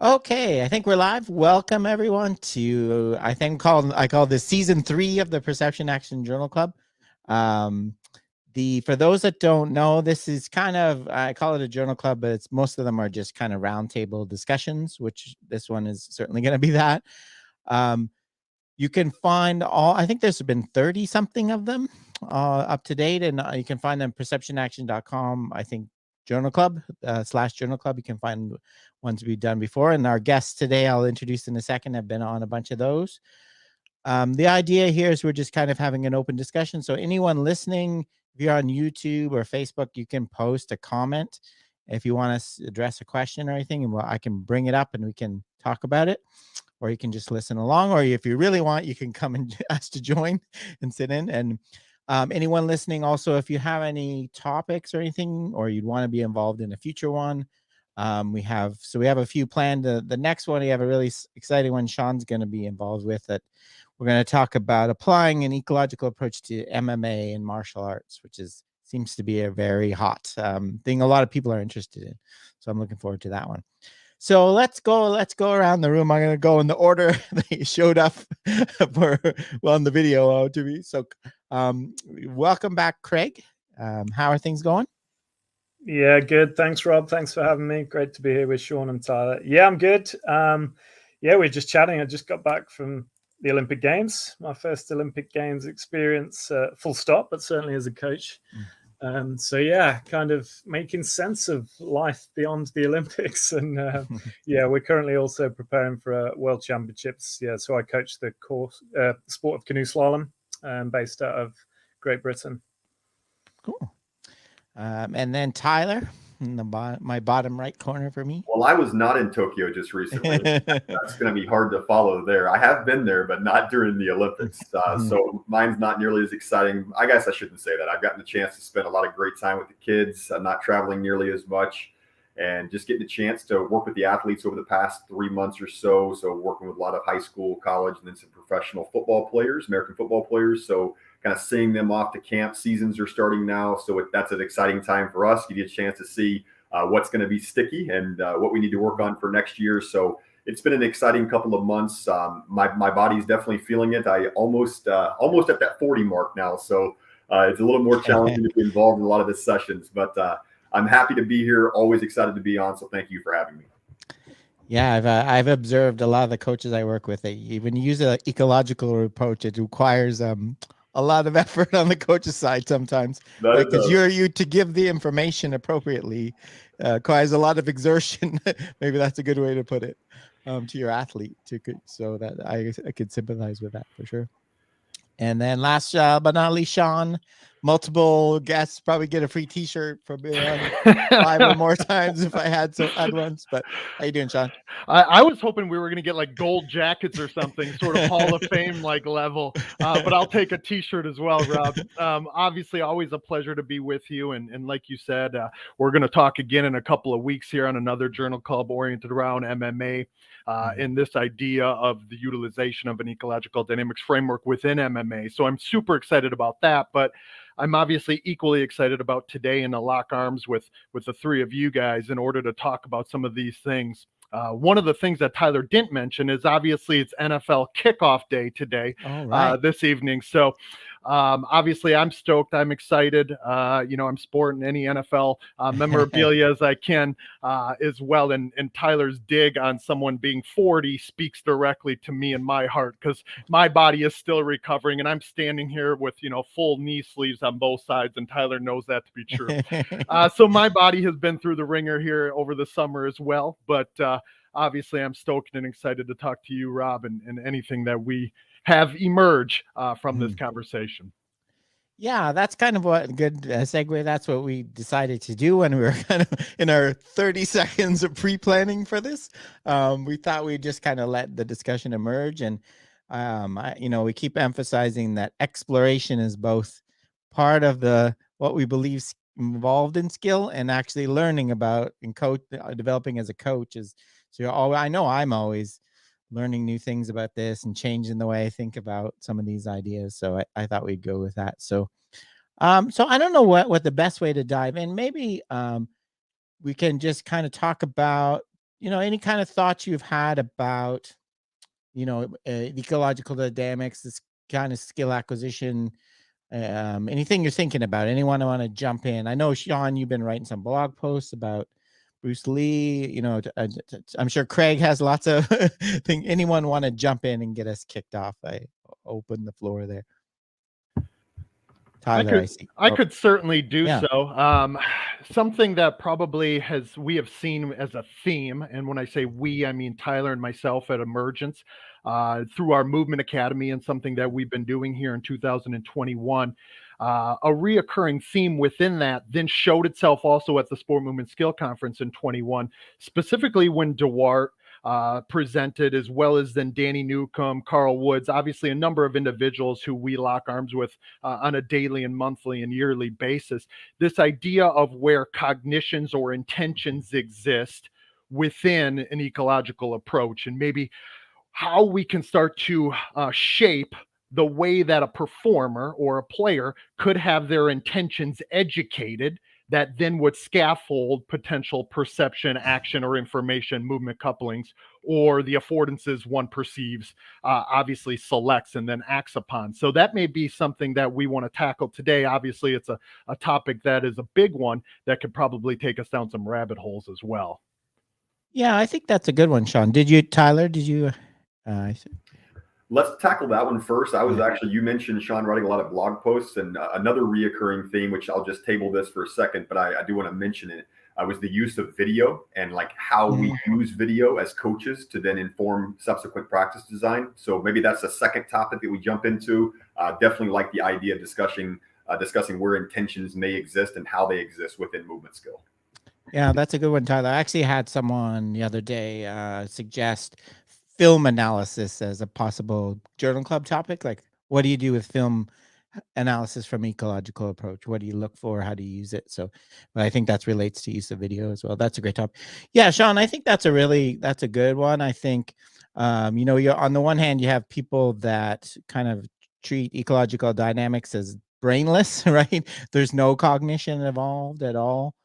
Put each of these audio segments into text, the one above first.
Okay, I think we're live. Welcome everyone to I call this season 3 of the Perception Action Journal Club. For those that don't know, this is kind of, I call it a journal club, but most of them are just kind of roundtable discussions, which this one is certainly going to be that. You can find I think there's been 30 something of them up to date, and you can find them perceptionaction.com. I think journal club / journal club. You can find ones we've done before. And our guests today, I'll introduce in a second, have been on a bunch of those. The idea here is we're just kind of having an open discussion. So anyone listening, if you're on YouTube or Facebook, you can post a comment if you want to address a question or anything, and I can bring it up and we can talk about it. Or you can just listen along, or if you really want, you can come and ask to join and sit in. And anyone listening also, if you have any topics or anything, or you'd want to be involved in a future one, we have a few planned. The next one, we have a really exciting one Sean's going to be involved with, that we're going to talk about applying an ecological approach to MMA and martial arts, which seems to be a very hot thing a lot of people are interested in. So I'm looking forward to that one. So let's go around the room. I'm going to go in the order that you showed up on the video to me. So welcome back, Craig. How are things going? Yeah, good. Thanks, Rob. Thanks for having me. Great to be here with Sean and Tyler. Yeah, I'm good. We're just chatting. I just got back from the Olympic Games, my first Olympic Games experience, full stop, but certainly as a coach. Kind of making sense of life beyond the Olympics. And we're currently also preparing for World Championships. Yeah, so I coach the sport of canoe slalom, based out of Great Britain. Cool. And then Tyler, in my bottom right corner for me. Well, I was not in Tokyo just recently. That's going to be hard to follow there. I have been there, but not during the Olympics. So mine's not nearly as exciting. I guess I shouldn't say that. I've gotten the chance to spend a lot of great time with the kids. I'm not traveling nearly as much, and just getting a chance to work with the athletes over the past 3 months or so. So working with a lot of high school, college, and then some professional football players, American football players. So kind of seeing them off to camp. Seasons are starting now. So that's an exciting time for us. You get a chance to see what's going to be sticky and what we need to work on for next year. So it's been an exciting couple of months. My body's definitely feeling it. I almost at that 40 mark now. So it's a little more challenging to be involved in a lot of the sessions, but I'm happy to be here. Always excited to be on. So thank you for having me. Yeah, I've observed a lot of the coaches I work with, when you use an ecological approach, it requires a lot of effort on the coach's side sometimes, because you to give the information appropriately requires a lot of exertion. Maybe that's a good way to put it, to your athlete, so that I could sympathize with that for sure. And then last but not least, Sean, multiple guests, probably get a free T-shirt for being on 5 or more times if I had once. But how you doing, Sean? I was hoping we were going to get like gold jackets or something, sort of Hall of Fame like level. But I'll take a T-shirt as well, Rob. Obviously, always a pleasure to be with you. And like you said, we're going to talk again in a couple of weeks here on another journal club oriented around MMA. In this idea of the utilization of an ecological dynamics framework within MMA. So I'm super excited about that, but I'm obviously equally excited about today and to lock arms with the three of you guys in order to talk about some of these things. One of the things that Tyler didn't mention is obviously it's NFL kickoff day today, this evening. So obviously I'm stoked. I'm excited. I'm sporting any NFL memorabilia as I can as well. And Tyler's dig on someone being 40 speaks directly to me and my heart, because my body is still recovering and I'm standing here with, full knee sleeves on both sides. And Tyler knows that to be true. So my body has been through the ringer here over the summer as well. But obviously I'm stoked and excited to talk to you, Rob, and anything that we have emerge from this conversation. Yeah, that's kind of what good segue. That's what we decided to do when we were kind of in our 30 seconds of pre-planning for this. We thought we'd just kind of let the discussion emerge. And, we keep emphasizing that exploration is both part of what we believe involved in skill and actually learning about and developing as a coach is. So I know I'm always learning new things about this and changing the way I think about some of these ideas. So I thought we'd go with that. So I don't know what the best way to dive in. Maybe we can just kind of talk about, any kind of thoughts you've had about, ecological dynamics, this kind of skill acquisition, anything you're thinking about. Anyone want to jump in? I know, Sean, you've been writing some blog posts about Bruce Lee. I'm sure Craig has lots of things. Anyone want to jump in and get us kicked off? I open the floor there. Tyler, I could certainly do Yeah. so. Something that probably we have seen as a theme, and when I say we, I mean Tyler and myself at Emergence, through our Movement Academy, and something that we've been doing here in 2021. A reoccurring theme within that then showed itself also at the Sport Movement Skill Conference in 21, specifically when Duarte presented, as well as then Danny Newcomb, Carl Woods, obviously a number of individuals who we lock arms with on a daily and monthly and yearly basis. This idea of where cognitions or intentions exist within an ecological approach, and maybe how we can start to shape the way that a performer or a player could have their intentions educated, that then would scaffold potential perception, action, or information movement couplings, or the affordances one perceives, obviously selects and then acts upon. So that may be something that we want to tackle today. Obviously, it's a topic that is a big one that could probably take us down some rabbit holes as well. Yeah, I think that's a good one, Sean. Tyler, did you? Let's tackle that one first. You mentioned, Sean, writing a lot of blog posts, and another reoccurring theme, which I'll just table this for a second, but I do want to mention it, was the use of video, and like how we use video as coaches to then inform subsequent practice design. So maybe that's a second topic that we jump into. Definitely like the idea of discussing where intentions may exist and how they exist within movement skill. Yeah, that's a good one, Tyler. I actually had someone the other day suggest film analysis as a possible journal club topic. Like, what do you do with film analysis from ecological approach? What do you look for? How do you use it? So, but I think that relates to use of video as well. That's a great topic. Yeah, Sean, I think that's a good one. I think, you're on the one hand, you have people that kind of treat ecological dynamics as brainless, right? There's no cognition involved at all.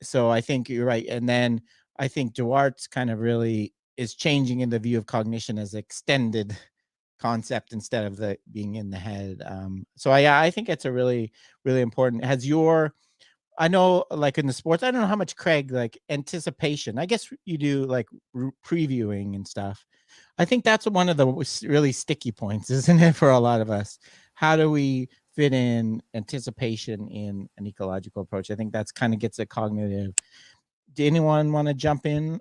So I think you're right. And then I think Duarte's kind of really is changing in the view of cognition as extended concept instead of being in the head. So I think it's a really, really important. I know, like in the sports, I don't know how much, Craig, like anticipation. I guess you do like previewing and stuff. I think that's one of the really sticky points, isn't it, for a lot of us? How do we fit in anticipation in an ecological approach? I think that's kind of gets a cognitive. Do anyone want to jump in?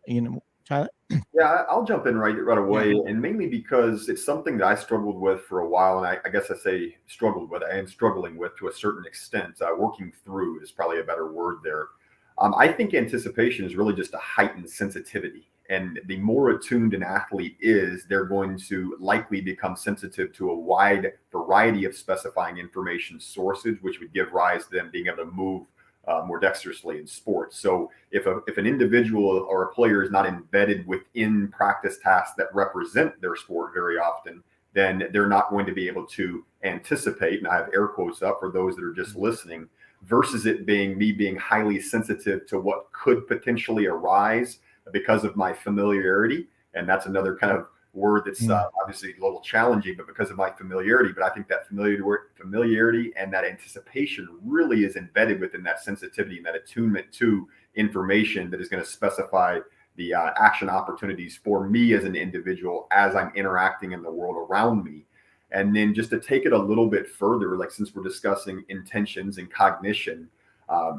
Tyler? Yeah, I'll jump in right away, and mainly because it's something that I struggled with for a while, and I guess I say struggled with. I am struggling with to a certain extent. Working through is probably a better word there. I think anticipation is really just a heightened sensitivity, and the more attuned an athlete is, they're going to likely become sensitive to a wide variety of specifying information sources, which would give rise to them being able to move more dexterously in sports. So if an individual or a player is not embedded within practice tasks that represent their sport very often, then they're not going to be able to anticipate, and I have air quotes up for those that are just listening, versus it being me being highly sensitive to what could potentially arise because of my familiarity. And that's another kind of word that's obviously a little challenging, but because of my familiarity. But I think that familiarity and that anticipation really is embedded within that sensitivity and that attunement to information that is going to specify the action opportunities for me as an individual as I'm interacting in the world around me. And then just to take it a little bit further, like since we're discussing intentions and cognition,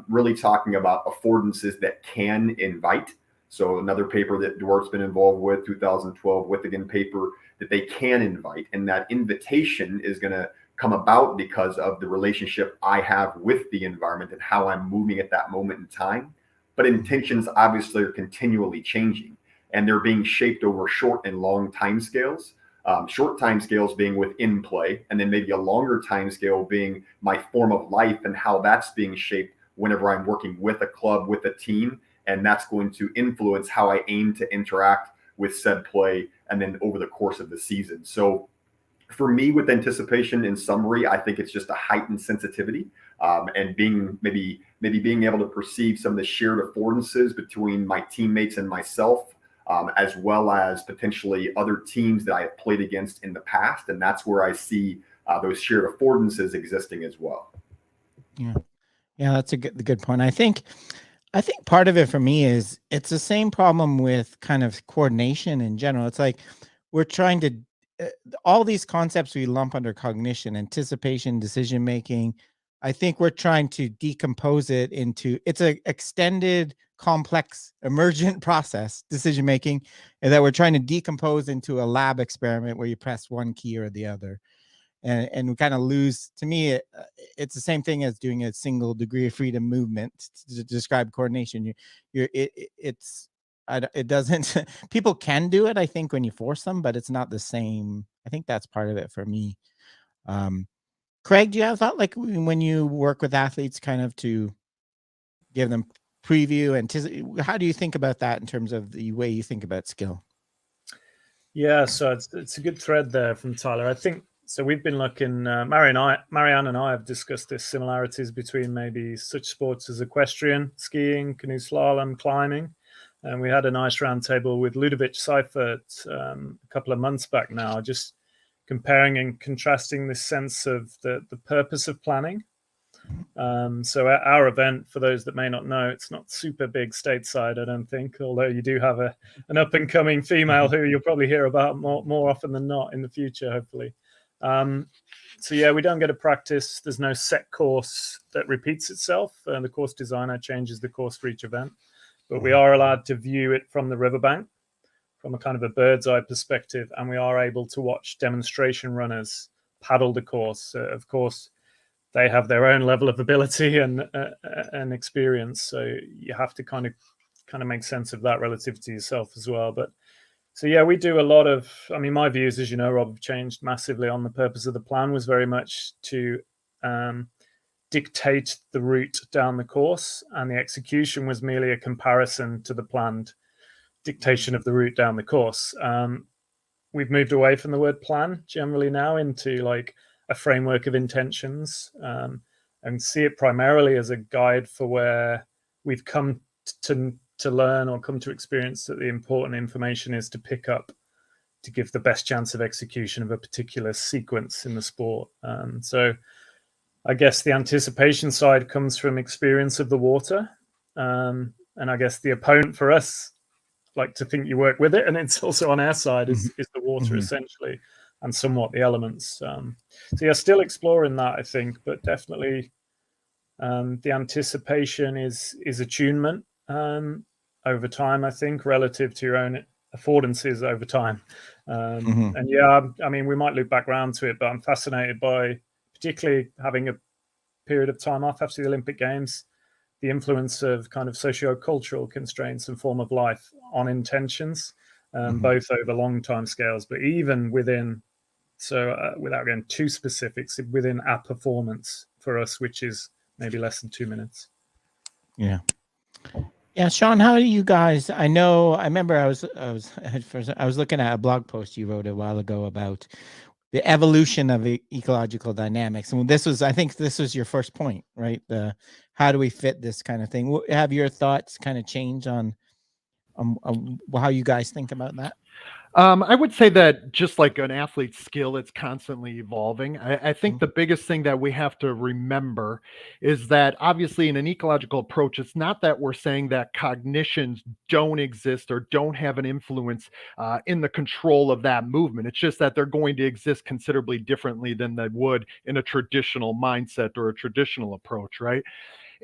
really talking about affordances that can invite. So another paper that Duarte's been involved with, 2012 Withagen paper, that they can invite. And that invitation is going to come about because of the relationship I have with the environment and how I'm moving at that moment in time. But intentions obviously are continually changing, and they're being shaped over short and long timescales. Short timescales being within play, and then maybe a longer timescale being my form of life and how that's being shaped whenever I'm working with a club, with a team. And that's going to influence how I aim to interact with said play and then over the course of the season. So for me, with anticipation, in summary, I think it's just a heightened sensitivity and maybe being able to perceive some of the shared affordances between my teammates and myself, as well as potentially other teams that I have played against in the past. And that's where I see those shared affordances existing as well. Yeah, that's a good point. I think part of it for me is it's the same problem with kind of coordination in general. It's like we're trying to all these concepts we lump under cognition, anticipation, decision making. I think we're trying to decompose it into it's an extended, complex, emergent process, decision making, and that we're trying to decompose into a lab experiment where you press one key or the other. And we kind of lose, to me, it's the same thing as doing a single degree of freedom movement to describe coordination. It doesn't, people can do it, I think, when you force them, but it's not the same. I think that's part of it for me. Craig, do you have thought, like when you work with athletes, kind of to give them preview and how do you think about that in terms of the way you think about skill? Yeah, so it's a good thread there from Tyler. I think so. We've been looking. Marianne and I have discussed the similarities between maybe such sports as equestrian, skiing, canoe slalom, climbing, and we had a nice roundtable with Ludovic Seifert a couple of months back now, just comparing and contrasting this sense of the purpose of planning. So our event, for those that may not know, it's not super big stateside, I don't think, although you do have an up-and-coming female who you'll probably hear about more often than not in the future, hopefully. So yeah, we don't get a practice. There's no set course that repeats itself. The course designer changes the course for each event, but we are allowed to view it from the riverbank, from a kind of a bird's eye perspective, and we are able to watch demonstration runners paddle the course. Of course, they have their own level of ability and experience, so you have to kind of make sense of that relative to yourself as well. But so yeah, we do a lot of. I mean, my views, as you know, Rob, have changed massively. On the purpose of the plan was very much to dictate the route down the course, and the execution was merely a comparison to the planned dictation of the route down the course. We've moved away from the word plan generally now into like a framework of intentions, and see it primarily as a guide for where we've come to learn or come to experience that the important information is to pick up to give the best chance of execution of a particular sequence in the sport. So I guess the anticipation side comes from experience of the water, and I guess the opponent for us like to think you work with it, and it's also on our side is the water essentially, and somewhat the elements. So yeah, still exploring that, I think, but definitely the anticipation is attunement over time, I think, relative to your own affordances over time. And yeah, I mean, we might loop back around to it, but I'm fascinated by particularly having a period of time off after the Olympic Games, the influence of kind of socio-cultural constraints and form of life on intentions, both over long time scales, but even within, so without getting too specifics, within our performance for us, which is maybe less than 2 minutes. Yeah. Sean, how do you guys? I remember I was looking at a blog post you wrote a while ago about the evolution of ecological dynamics, and I think this was your first point, right? How do we fit this kind of thing? Have your thoughts kind of changed on how you guys think about that? I would say that just like an athlete's skill, it's constantly evolving. I think the biggest thing that we have to remember is that obviously in an ecological approach, it's not that we're saying that cognitions don't exist or don't have an influence in the control of that movement. It's just that they're going to exist considerably differently than they would in a traditional mindset or a traditional approach, right?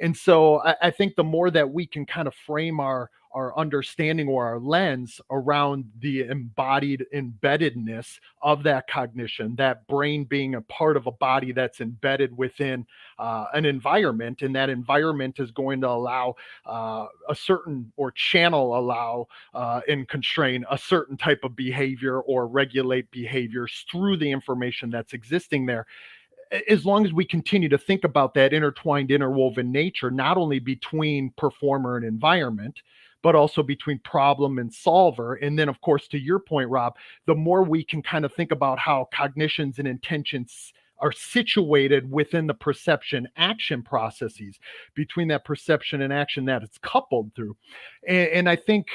And so I think the more that we can kind of frame our understanding or our lens around the embodied embeddedness of that cognition, that brain being a part of a body that's embedded within an environment, and that environment is going to allow a certain or allow and constrain a certain type of behavior or regulate behaviors through the information that's existing there. As long as we continue to think about that intertwined, interwoven nature, not only between performer and environment, but also between problem and solver. And then, of course, to your point, Rob, the more we can kind of think about how cognitions and intentions are situated within the perception action processes, between that perception and action that it's coupled through. And I think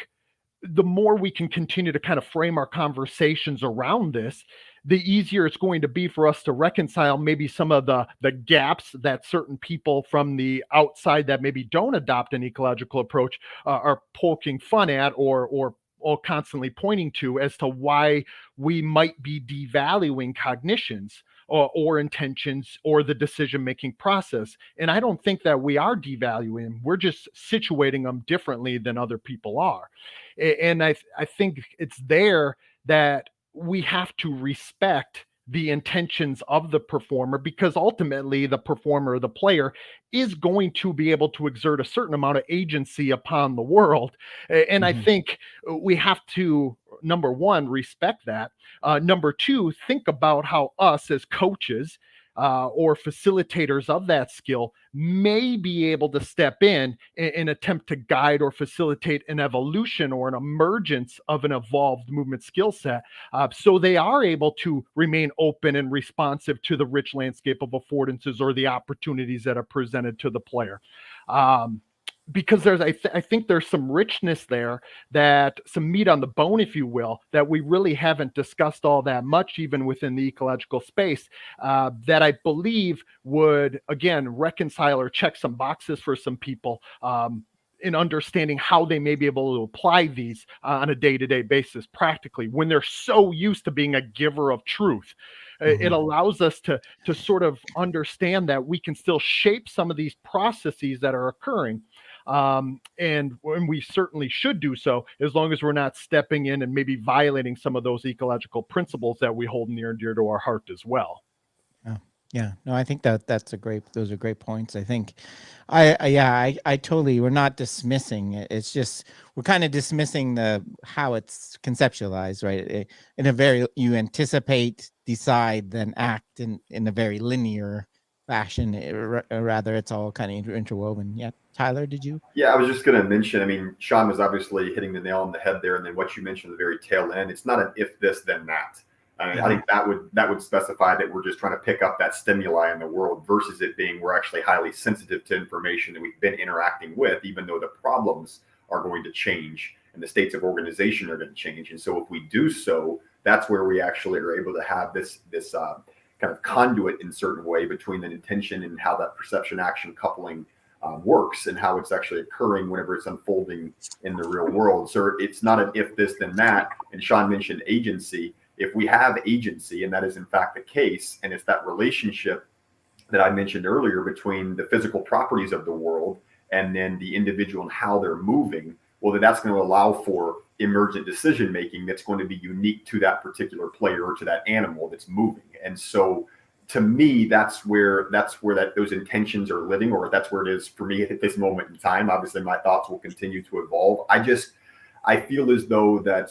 the more we can continue to kind of frame our conversations around this, the easier it's going to be for us to reconcile maybe some of the gaps that certain people from the outside that maybe don't adopt an ecological approach are poking fun at or constantly pointing to as to why we might be devaluing cognitions or intentions or the decision-making process. And I don't think that we are devaluing them. We're just situating them differently than other people are. And I think it's there that we have to respect the intentions of the performer, because ultimately the performer or the player is going to be able to exert a certain amount of agency upon the world. And I think we have to, number one, respect that. Number two, think about how us as coaches or facilitators of that skill may be able to step in and attempt to guide or facilitate an evolution or an emergence of an evolved movement skill set, so they are able to remain open and responsive to the rich landscape of affordances or the opportunities that are presented to the player. Because I think there's some richness there, that some meat on the bone, if you will, that we really haven't discussed all that much, even within the ecological space, that I believe would, again, reconcile or check some boxes for some people in understanding how they may be able to apply these on a day-to-day basis practically when they're so used to being a giver of truth. It allows us to sort of understand that we can still shape some of these processes that are occurring. And we certainly should do so, as long as we're not stepping in and maybe violating some of those ecological principles that we hold near and dear to our heart as well. Yeah, no, I think those are great points. I think I totally, we're not dismissing it. It's just, we're kind of dismissing how it's conceptualized, right? In a very, you anticipate, decide, then act in a very linear fashion. Rather, it's all kind of interwoven. Yeah. Tyler, did you? Yeah, I was just going to mention, I mean, Sean was obviously hitting the nail on the head there. And then what you mentioned at the very tail end, it's not an if this, then that. I mean, I think that would specify that we're just trying to pick up that stimuli in the world, versus it being we're actually highly sensitive to information that we've been interacting with, even though the problems are going to change and the states of organization are going to change. And so if we do so, that's where we actually are able to have this kind of conduit in a certain way between the intention and how that perception action coupling works, and how it's actually occurring whenever it's unfolding in the real world. So it's not an if this, then that. And Sean mentioned agency. If we have agency, and that is in fact the case, and it's that relationship that I mentioned earlier between the physical properties of the world and then the individual and how they're moving, well, then that's going to allow for emergent decision making that's going to be unique to that particular player or to that animal that's moving. And so to me, that's where those intentions are living, or that's where it is for me at this moment in time. Obviously, my thoughts will continue to evolve. I feel as though that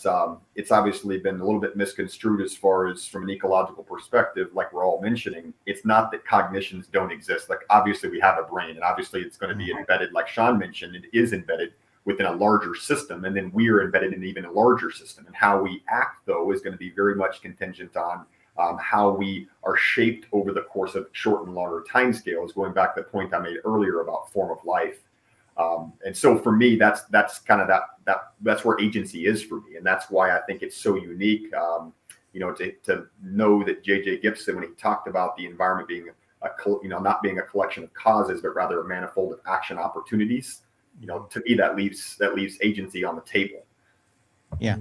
it's obviously been a little bit misconstrued as far as from an ecological perspective, like we're all mentioning. It's not that cognitions don't exist. Like, obviously we have a brain, and obviously it's going to be embedded, like Sean mentioned, it is embedded within a larger system, and then we are embedded in even a larger system. And how we act, though, is going to be very much contingent on how we are shaped over the course of short and longer timescales, going back to the point I made earlier about form of life. And so for me, that's kind of that's where agency is for me. And that's why I think it's so unique, to know that J.J. Gibson, when he talked about the environment being not being a collection of causes, but rather a manifold of action opportunities, to me, that leaves agency on the table. Yeah.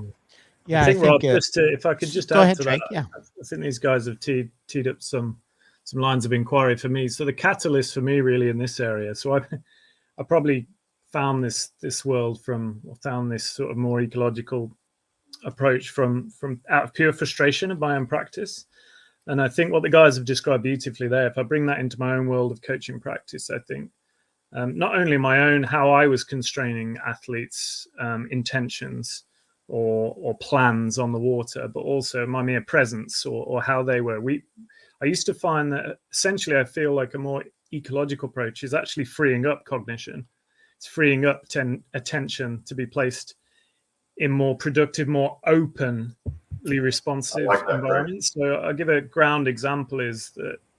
Yeah. I think Rob, if I could just add to that, yeah. I think these guys have teed up some lines of inquiry for me. So the catalyst for me really in this area. So I probably found this world found this sort of more ecological approach from out of pure frustration of my own practice. And I think what the guys have described beautifully there, if I bring that into my own world of coaching practice, I think not only my own, how I was constraining athletes' intentions or plans on the water, but also my mere presence or how they were. I used to find that essentially I feel like a more ecological approach is actually freeing up cognition. It's freeing up attention to be placed in more productive, more openly responsive environments. So I'll give a ground example is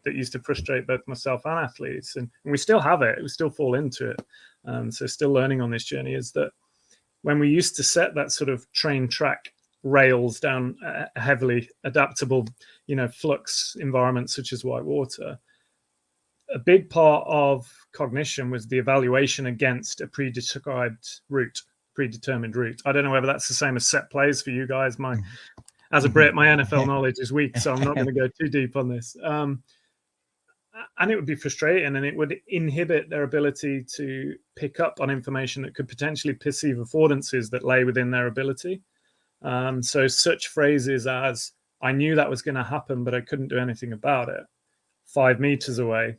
that that used to frustrate both myself and athletes, and we still have it. We still fall into it. So still learning on this journey is that when we used to set that sort of train track rails down a heavily adaptable, flux environment such as white water, a big part of cognition was the evaluation against a predetermined route. I don't know whether that's the same as set plays for you guys. As a Brit, my NFL knowledge is weak, so I'm not going to go too deep on this. And it would be frustrating, and it would inhibit their ability to pick up on information that could potentially perceive affordances that lay within their ability. So such phrases as, I knew that was going to happen, but I couldn't do anything about it. 5 meters away,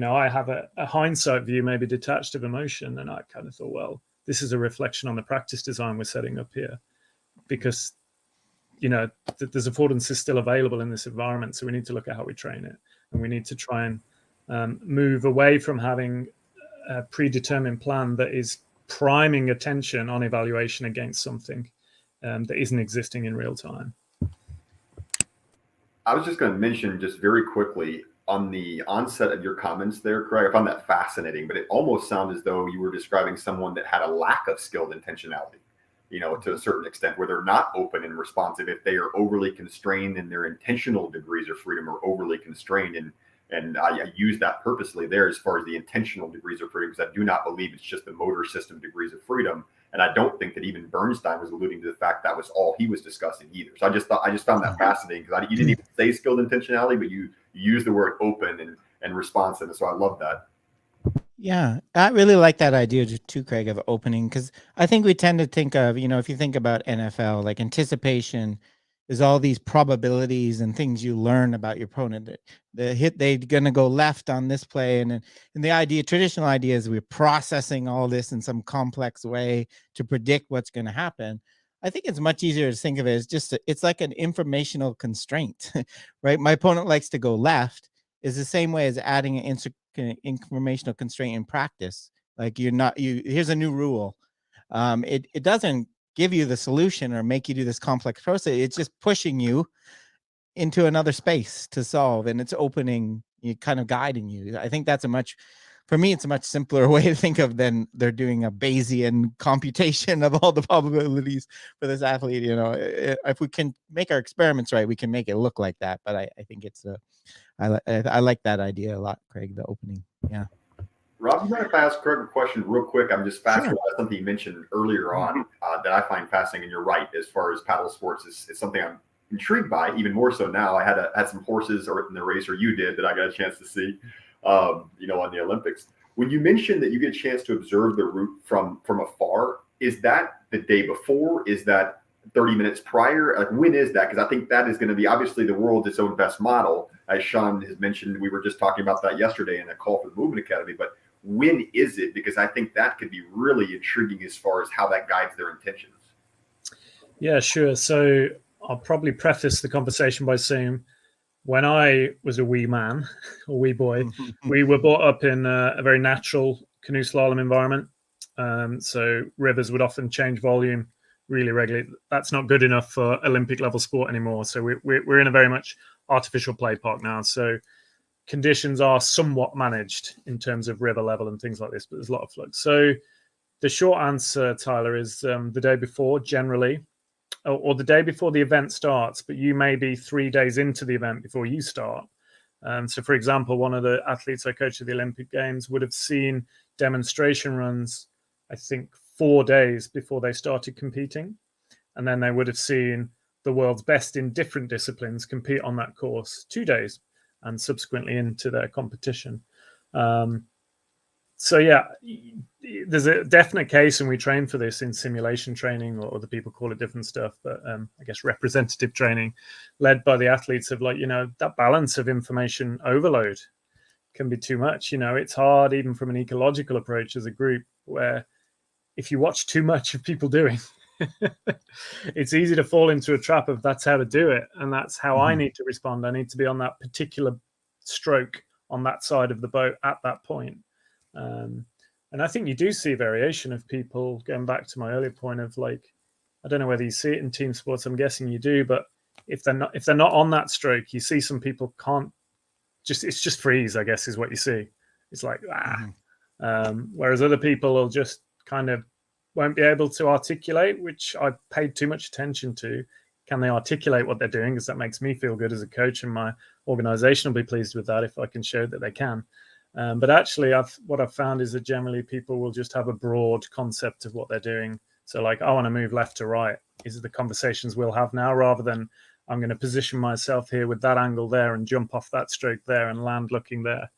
I have a hindsight view, maybe detached of emotion. And I kind of thought, well, this is a reflection on the practice design we're setting up here, because, there's affordances still available in this environment. So we need to look at how we train it. And we need to try and move away from having a predetermined plan that is priming attention on evaluation against something that isn't existing in real time. I was just going to mention just very quickly on the onset of your comments there, Craig, I found that fascinating, but it almost sounded as though you were describing someone that had a lack of skilled intentionality, to a certain extent, where they're not open and responsive if they are overly constrained and their intentional degrees of freedom are overly constrained. And I use that purposely there as far as the intentional degrees of freedom, because I do not believe it's just the motor system degrees of freedom. And I don't think that even Bernstein was alluding to the fact that was all he was discussing either. So I just found that fascinating, because you didn't even say skilled intentionality, but you used the word open and responsive. And so I love that. Yeah, I really like that idea too, Craig, of opening, because I think we tend to think of, if you think about NFL, like anticipation is all these probabilities and things you learn about your opponent. They're going to go left on this play. And the traditional idea is we're processing all this in some complex way to predict what's going to happen. I think it's much easier to think of it as it's like an informational constraint, right? My opponent likes to go left is the same way as adding an informational constraint in practice. Like here's a new rule. It doesn't give you the solution or make you do this complex process. It's just pushing you into another space to solve, and it's opening, kind of guiding you. I think that's for me, it's a much simpler way to think of than they're doing a Bayesian computation of all the probabilities for this athlete. If we can make our experiments right, we can make it look like that. But I think I like that idea a lot, Craig, the opening. Yeah. Rob, you mind if I ask Craig a question real quick? I'm just fascinated by something you mentioned earlier on that I find fascinating. And you're right, as far as paddle sports is something I'm intrigued by, even more so now. I had some horses in the race, or you did, that I got a chance to see, on the Olympics. When you mentioned that you get a chance to observe the route from afar, is that the day before? Is that 30 minutes prior? Like, when is that? Because I think that is going to be, obviously, the world's its own best model. As Sean has mentioned, we were just talking about that yesterday in a call for the Movement Academy. But when is it? Because I think that could be really intriguing as far as how that guides their intentions. Yeah, sure. So I'll probably preface the conversation by saying, when I was a wee man or wee boy, we were brought up in a very natural canoe slalom environment. So rivers would often change volume really regularly. That's not good enough for Olympic level sport anymore. So we're in a very much artificial play park now. So conditions are somewhat managed in terms of river level and things like this, but there's a lot of flux. So the short answer, Tyler, is the day before, generally, or the day before the event starts, but you may be 3 days into the event before you start. So, for example, one of the athletes I coached at the Olympic Games would have seen demonstration runs, I think, 4 days before they started competing. And then they would have seen the world's best in different disciplines compete on that course 2 days and subsequently into their competition. So yeah, there's a definite case, and we train for this in simulation training, or other people call it different stuff, but I guess representative training led by the athletes of, like, that balance of information overload can be too much. It's hard, even from an ecological approach as a group, where if you watch too much of people doing, it's easy to fall into a trap of that's how to do it. And that's how I need to respond. I need to be on that particular stroke on that side of the boat at that point. And I think you do see variation of people, going back to my earlier point of, like, I don't know whether you see it in team sports, I'm guessing you do, but if they're not on that stroke, you see some people can't just freeze, I guess, is what you see. It's like, whereas other people will just kind of won't be able to articulate, which I paid too much attention to. Can they articulate what they're doing? Because that makes me feel good as a coach, and my organization will be pleased with that if I can show that they can. But actually, what I've found is that generally people will just have a broad concept of what they're doing. So like, I want to move left to right. These are the conversations we'll have now, rather than I'm going to position myself here with that angle there and jump off that stroke there and land looking there.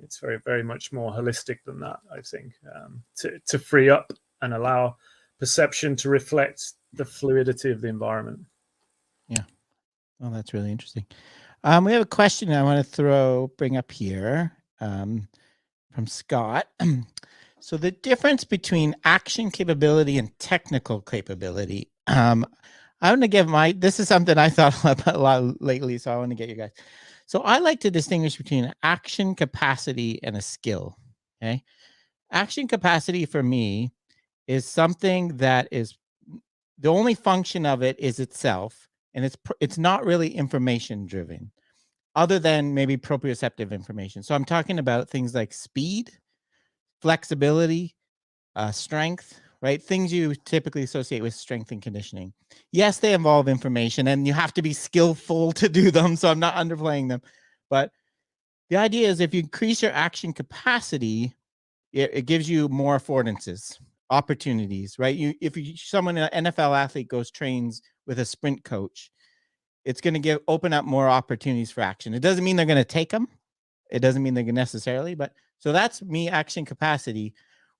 It's very, very much more holistic than that, I think, to free up and allow perception to reflect the fluidity of the environment. Yeah. Well, that's really interesting. We have a question I want to bring up here from Scott. So the difference between action capability and technical capability. I want to give this is something I thought about a lot lately, so I want to get you guys. So I like to distinguish between action capacity and a skill. Okay. Action capacity for me is something that is the only function of it is itself, and it's not really information driven, other than maybe proprioceptive information. So I'm talking about things like speed, flexibility, strength, right? Things you typically associate with strength and conditioning. Yes, they involve information, and you have to be skillful to do them. So I'm not underplaying them, but the idea is if you increase your action capacity, it gives you more affordances, opportunities, right? If someone, an NFL athlete, trains with a sprint coach, it's going to open up more opportunities for action. It doesn't mean they're going to take them. It doesn't mean they're necessarily, but so that's me, action capacity,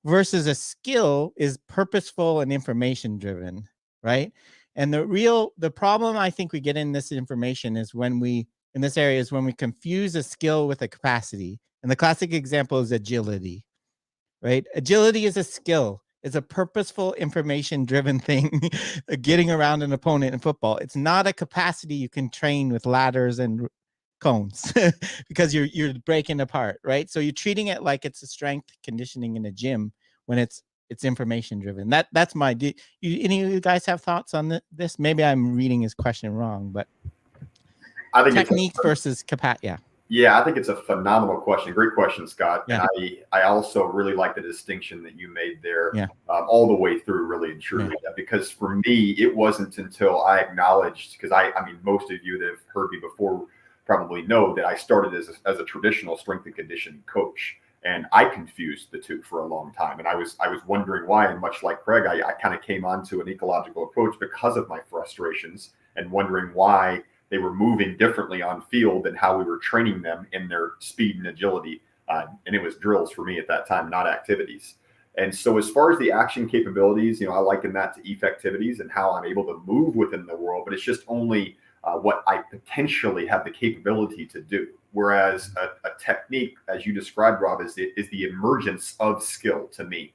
versus a skill is purposeful and information driven, right? And the problem I think we get in this information is when we confuse a skill with a capacity. And the classic example is agility, right? Agility is a skill. It's a purposeful, information-driven thing, getting around an opponent in football. It's not a capacity you can train with ladders and cones because you're breaking apart, right? So you're treating it like it's a strength conditioning in a gym when it's information-driven. That's my. Any of you guys have thoughts on this? Maybe I'm reading his question wrong, but I think technique versus capacity. Yeah. Yeah, I think it's a phenomenal question. Great question, Scott. Yeah. And I also really like the distinction that you made there, all the way through, really and truly. Yeah. Because for me, it wasn't until I acknowledged, because I mean, most of you that have heard me before probably know that I started as a traditional strength and conditioning coach. And I confused the two for a long time. And I was wondering why. And much like Craig, I kind of came onto an ecological approach because of my frustrations and wondering why they were moving differently on field than how we were training them in their speed and agility. And it was drills for me at that time, not activities. And so as far as the action capabilities, I liken that to effectivities and how I'm able to move within the world, but it's just only what I potentially have the capability to do. Whereas a technique, as you described, Rob, is the emergence of skill to me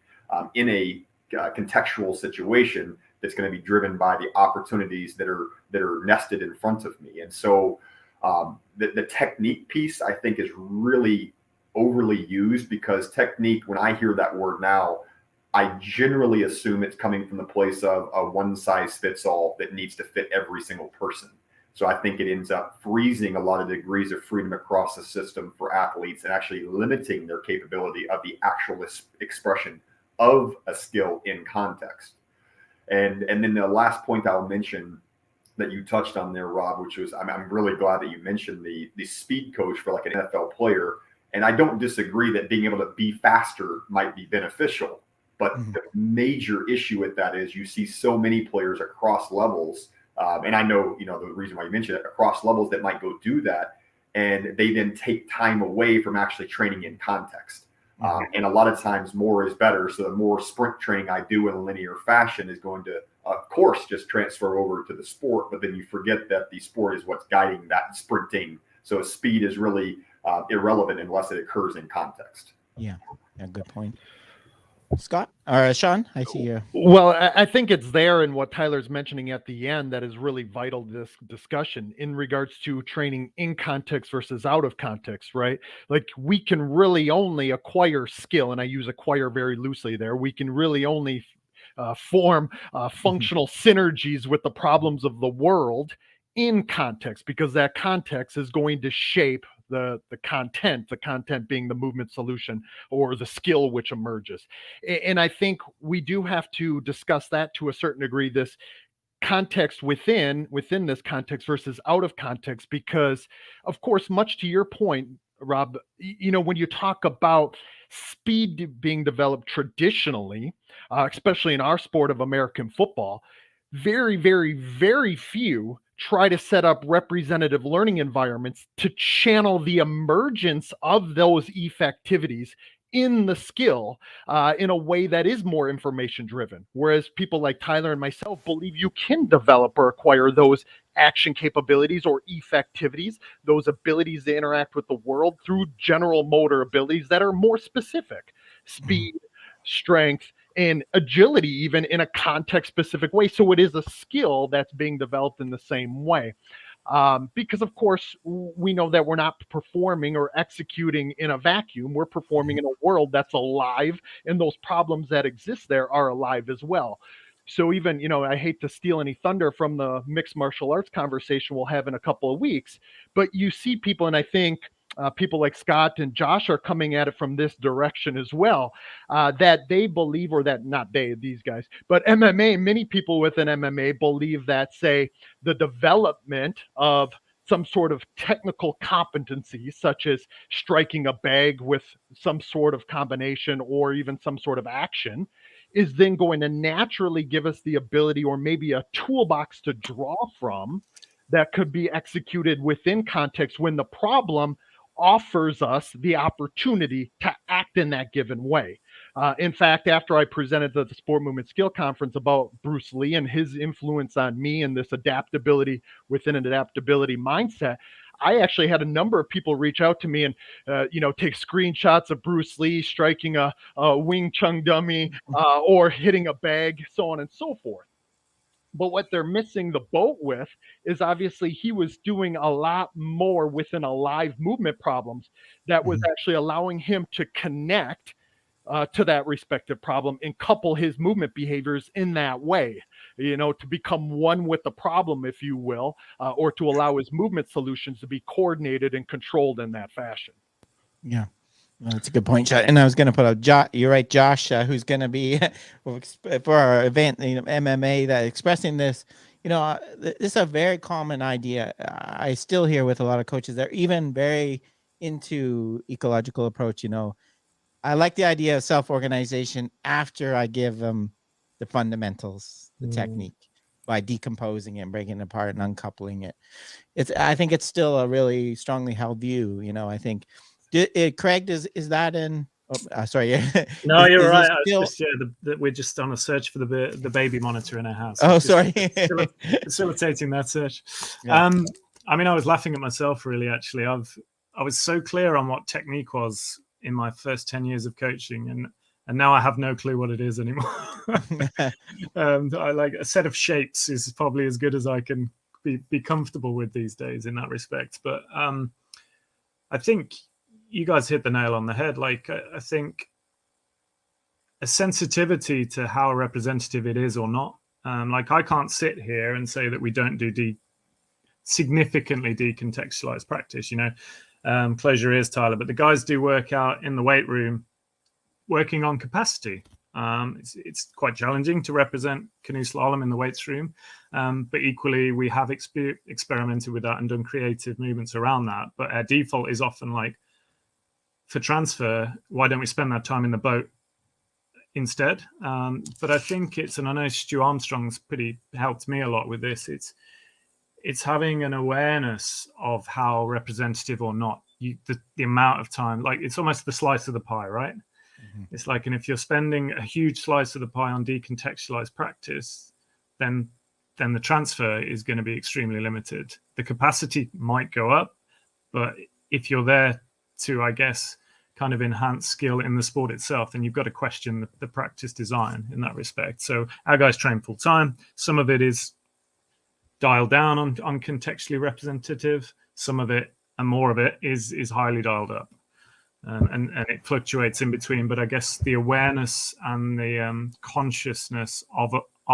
in a contextual situation that's going to be driven by the opportunities that are nested in front of me. And so the technique piece, I think, is really overly used, because technique, when I hear that word now, I generally assume it's coming from the place of a one size fits all that needs to fit every single person. So I think it ends up freezing a lot of degrees of freedom across the system for athletes and actually limiting their capability of the actual expression of a skill in context. And then the last point I'll mention that you touched on there, Rob, which was, I'm really glad that you mentioned the speed coach for like an NFL player. And I don't disagree that being able to be faster might be beneficial. But the major issue with that is you see so many players across levels. And I know, the reason why you mentioned it, across levels that might go do that. And they then take time away from actually training in context. And a lot of times more is better. So the more sprint training I do in a linear fashion is going to, of course, just transfer over to the sport. But then you forget that the sport is what's guiding that sprinting. So speed is really irrelevant unless it occurs in context. Yeah, good point. Scott or Sean, I see you. Well, I think it's there in what Tyler's mentioning at the end that is really vital to this discussion in regards to training in context versus out of context, right? Like we can really only acquire skill, and I use acquire very loosely there. We can really only form functional synergies with the problems of the world in context, because that context is going to shape the content being the movement solution or the skill which emerges. And I think we do have to discuss that to a certain degree, this context within this context versus out of context, because of course, much to your point, Rob, when you talk about speed being developed traditionally, especially in our sport of American football, very, very, very few try to set up representative learning environments to channel the emergence of those effectivities in the skill in a way that is more information driven. Whereas people like Tyler and myself believe you can develop or acquire those action capabilities or effectivities, those abilities to interact with the world through general motor abilities that are more specific, speed, strength, and agility, even in a context specific way. So it is a skill that's being developed in the same way. Because of course we know that we're not performing or executing in a vacuum. We're performing in a world that's alive, and those problems that exist there are alive as well. So even, I hate to steal any thunder from the mixed martial arts conversation we'll have in a couple of weeks, but you see people, and I think people like Scott and Josh are coming at it from this direction as well, that they believe, or that not they, these guys, but MMA, many people within MMA believe that, say, the development of some sort of technical competency, such as striking a bag with some sort of combination or even some sort of action, is then going to naturally give us the ability, or maybe a toolbox to draw from, that could be executed within context when the problem offers us the opportunity to act in that given way. In fact, after I presented at the Sport Movement Skill Conference about Bruce Lee and his influence on me and this adaptability within an adaptability mindset, I actually had a number of people reach out to me and, take screenshots of Bruce Lee striking a Wing Chun dummy or hitting a bag, so on and so forth. But what they're missing the boat with is obviously he was doing a lot more within a live movement problems that was actually allowing him to connect to that respective problem and couple his movement behaviors in that way, to become one with the problem, if you will, or to allow his movement solutions to be coordinated and controlled in that fashion. Yeah. Well, that's a good point, Josh. And I was going to put up, you're right, Josh, who's going to be for our event, MMA, that expressing this. This is a very common idea. I still hear with a lot of coaches, they're even very into ecological approach. I like the idea of self-organization after I give them the fundamentals, the technique, by decomposing it and breaking it apart and uncoupling it. I think it's still a really strongly held view. I think. Craig, is that in? Oh, sorry. No, you're right. Still... We're just on a search for the baby monitor in our house. Oh, sorry. Facilitating that search. Yeah. I was laughing at myself, really. Actually, I was so clear on what technique was in my first 10 years of coaching, and now I have no clue what it is anymore. I like a set of shapes is probably as good as I can be comfortable with these days in that respect. But I think you guys hit the nail on the head. Like, I think a sensitivity to how representative it is or not. Like, I can't sit here and say that we don't do significantly decontextualized practice. Close your ears, Tyler. But the guys do work out in the weight room, working on capacity. It's quite challenging to represent canoe slalom in the weights room, but equally we have experimented with that and done creative movements around that. But our default is often like, for transfer, why don't we spend that time in the boat instead? But I think and I know Stu Armstrong's helped me a lot with this. It's having an awareness of how representative or not the amount of time. Like, it's almost the slice of the pie, right? It's like, and if you're spending a huge slice of the pie on decontextualized practice, then the transfer is going to be extremely limited. The capacity might go up, but if you're there to, I guess, kind of enhance skill in the sport itself, then you've got to question the practice design in that respect. So our guys train full time. Some of it is dialed down on contextually representative. Some of it, and more of it, is highly dialed up. And it fluctuates in between. But I guess the awareness and the consciousness of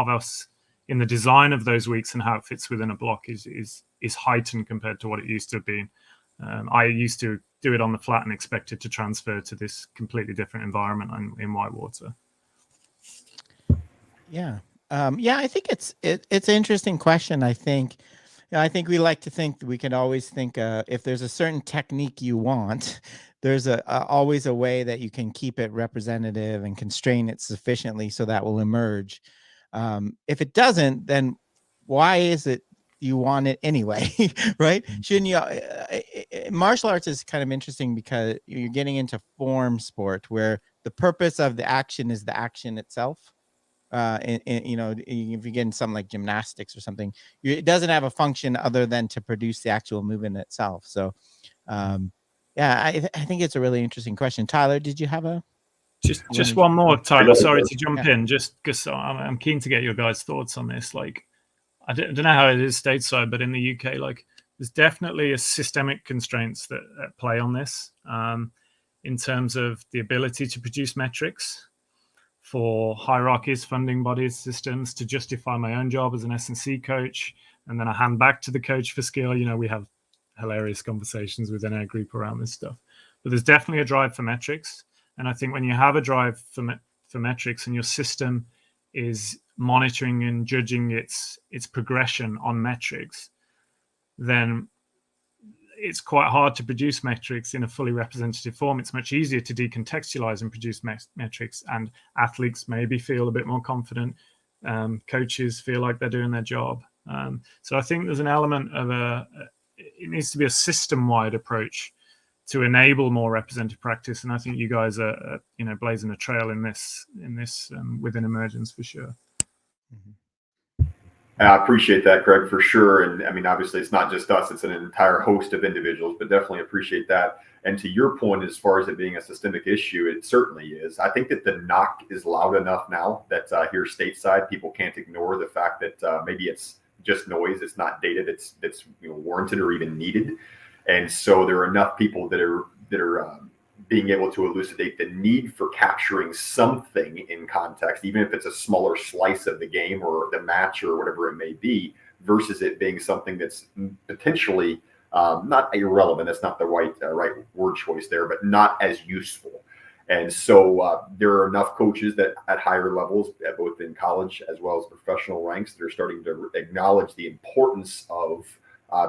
us in the design of those weeks and how it fits within a block is heightened compared to what it used to have been. I used to do it on the flat and expected to transfer to this completely different environment in whitewater. Yeah. I think it's an interesting question. I think we like to think that we can always think if there's a certain technique you want, there's always a way that you can keep it representative and constrain it sufficiently so that will emerge. If it doesn't, then why is it you want it anyway, right? Shouldn't you? Martial arts is kind of interesting because you're getting into form sport where the purpose of the action is the action itself. If you get in something like gymnastics or something, it doesn't have a function other than to produce the actual movement itself. So, I think it's a really interesting question. Tyler, did you have a? Just one more, Tyler. Sorry to jump in, just because I'm keen to get your guys' thoughts on this. Like, I don't know how it is stateside, but in the UK, like, there's definitely a systemic constraints that at play on this, in terms of the ability to produce metrics for hierarchies, funding bodies, systems to justify my own job as an S&C coach, and then I hand back to the coach for skill. We have hilarious conversations within our group around this stuff, but there's definitely a drive for metrics. And I think when you have a drive for metrics and your system is monitoring and judging its progression on metrics, then it's quite hard to produce metrics in a fully representative form. It's much easier to decontextualize and produce metrics, and athletes maybe feel a bit more confident. Coaches feel like they're doing their job. So I think there's an element of it needs to be a system-wide approach to enable more representative practice. And I think you guys are blazing a trail in this within Emergence for sure. Mm-hmm. I appreciate that, Greg, for sure. And I mean, obviously, it's not just us, it's an entire host of individuals, but definitely appreciate that. And to your point, as far as it being a systemic issue, it certainly is. I think that the knock is loud enough now that here stateside, people can't ignore the fact that maybe it's just noise. It's not data that's warranted or even needed. And so there are enough people that are being able to elucidate the need for capturing something in context, even if it's a smaller slice of the game or the match or whatever it may be, versus it being something that's potentially not irrelevant. That's not the right word choice there, but not as useful. And so there are enough coaches that at higher levels, both in college as well as professional ranks, that are starting to acknowledge the importance of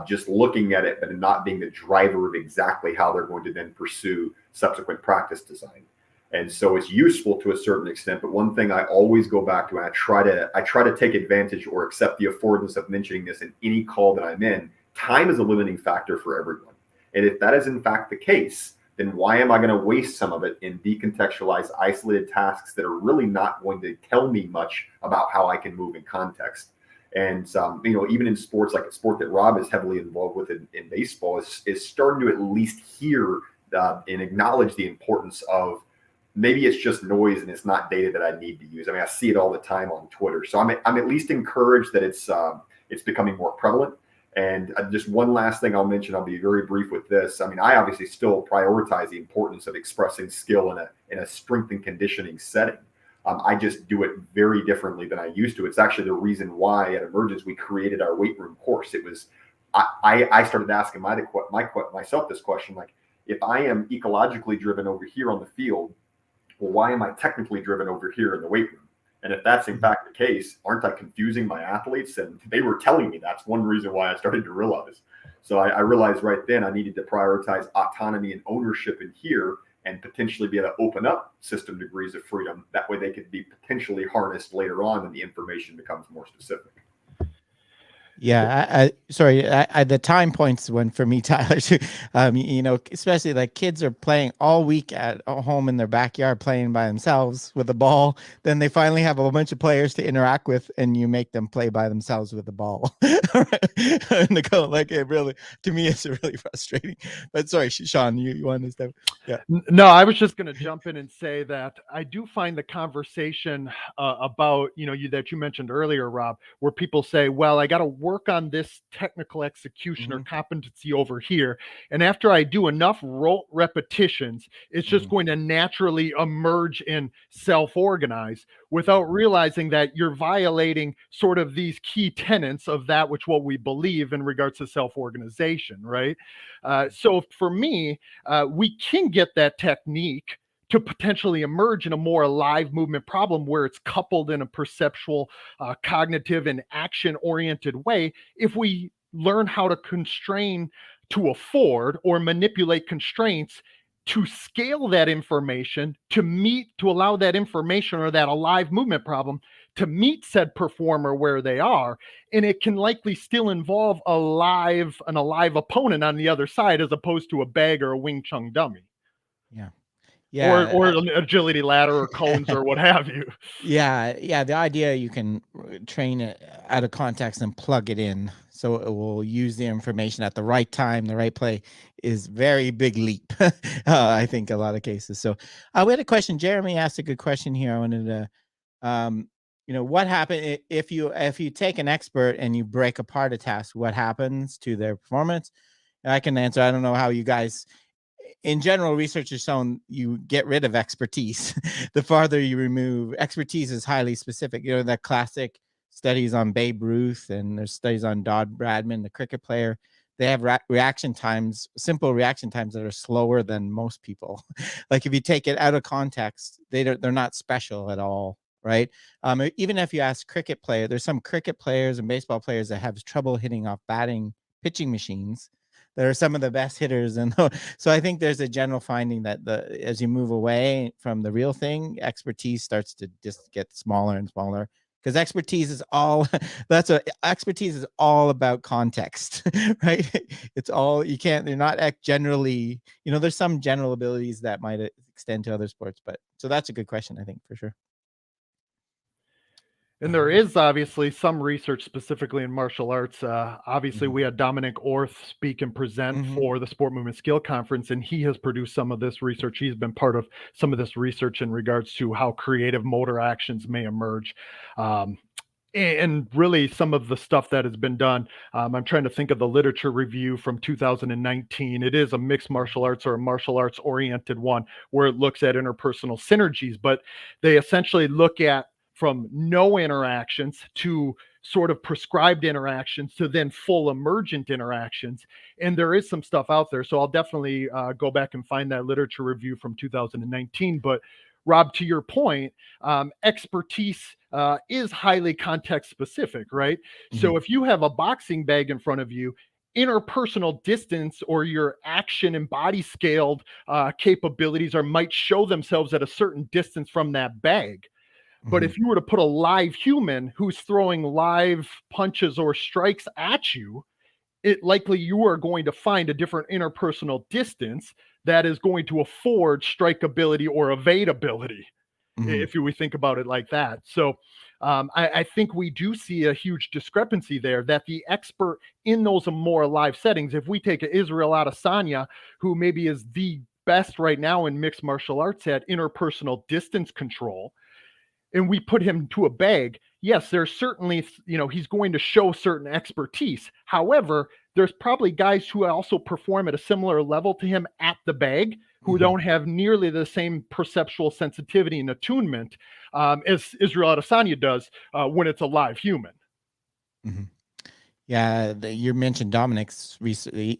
just looking at it, but not being the driver of exactly how they're going to then pursue subsequent practice design. And so it's useful to a certain extent. But one thing I always go back to, and I try to take advantage or accept the affordance of mentioning this in any call that I'm in, time is a limiting factor for everyone. And if that is in fact the case, then why am I going to waste some of it in decontextualized, isolated tasks that are really not going to tell me much about how I can move in context? And even in sports, like a sport that Rob is heavily involved with in baseball, is starting to at least hear and acknowledge the importance of maybe it's just noise and it's not data that I need to use. I mean, I see it all the time on Twitter. So I'm at least encouraged that it's becoming more prevalent. And just one last thing I'll mention, I'll be very brief with this. I mean, I obviously still prioritize the importance of expressing skill in a strength and conditioning setting. I just do it very differently than I used to. It's actually the reason why at Emergence we created our weight room course. It was I started asking myself this question, like, if I am ecologically driven over here on the field, well, why am I technically driven over here in the weight room? And if that's in fact the case, aren't I confusing my athletes? And they were telling me that's one reason why I started to realize. So I realized right then I needed to prioritize autonomy and ownership in here, and potentially be able to open up system degrees of freedom. That way they could be potentially harnessed later on when the information becomes more specific. Yeah, sorry, the time points one for me, Tyler, too. Especially like kids are playing all week at home in their backyard, playing by themselves with a ball. Then they finally have a bunch of players to interact with, and you make them play by themselves with the ball. Like, it really, to me, it's really frustrating. But sorry, Sean, you wanted to step? Yeah. No, I was just going to jump in and say that I do find the conversation about, that you mentioned earlier, Rob, where people say, well, I got to work on this technical execution or competency over here. And after I do enough repetitions, it's just going to naturally emerge and self-organize without realizing that you're violating sort of these key tenets of that which what we believe in regards to self-organization, right? So for me, we can get that technique to potentially emerge in a more alive movement problem where it's coupled in a perceptual, cognitive, and action-oriented way if we learn how to constrain to afford or manipulate constraints to scale that information to allow that information or that alive movement problem to meet said performer where they are. And it can likely still involve an alive opponent on the other side as opposed to a bag or a Wing Chun dummy. Yeah. Yeah. Or an agility ladder or cones or what have you. Yeah. The idea you can train it out of context and plug it in so it will use the information at the right time, the right play is very big leap. I think a lot of cases. So we had a question. Jeremy asked a good question here. I wanted to, what happened if you take an expert and you break apart a task, what happens to their performance? And I can answer. I don't know how you guys, in general, research has shown you get rid of expertise. The farther you remove, expertise is highly specific. The classic studies on Babe Ruth, and there's studies on Dodd Bradman, the cricket player. They have reaction times, simple reaction times that are slower than most people. Like if you take it out of context, they're not special at all, right? Even if you ask cricket player, there's some cricket players and baseball players that have trouble hitting off pitching machines. There are some of the best hitters. And so I think there's a general finding that as you move away from the real thing, expertise starts to just get smaller and smaller, because expertise is all about context, right? It's all, they're not generally, there's some general abilities that might extend to other sports, but so that's a good question, I think, for sure. And there is obviously some research specifically in martial arts. Obviously, we had Dominic Orth speak and present for the Sport Movement Skill Conference, and he has produced some of this research. He's been part of some of this research in regards to how creative motor actions may emerge. And really some of the stuff that has been done. I'm trying to think of the literature review from 2019. It is a mixed martial arts or a martial arts oriented one where it looks at interpersonal synergies, but they essentially look at from no interactions to sort of prescribed interactions to then full emergent interactions. And there is some stuff out there. So I'll definitely go back and find that literature review from 2019. But Rob, to your point, expertise is highly context specific, right? So if you have a boxing bag in front of you, interpersonal distance or your action and body scaled capabilities might show themselves at a certain distance from that bag. But if you were to put a live human who's throwing live punches or strikes at you, it likely you are going to find a different interpersonal distance that is going to afford strikeability or evadability, if we think about it like that. So I think we do see a huge discrepancy there, that the expert in those more alive settings, if we take Israel Adesanya, who maybe is the best right now in mixed martial arts at interpersonal distance control, and we put him to a bag, yes, there's certainly, he's going to show certain expertise. However, there's probably guys who also perform at a similar level to him at the bag who don't have nearly the same perceptual sensitivity and attunement as Israel Adesanya does when it's a live human. Yeah, you mentioned Dominic's recently.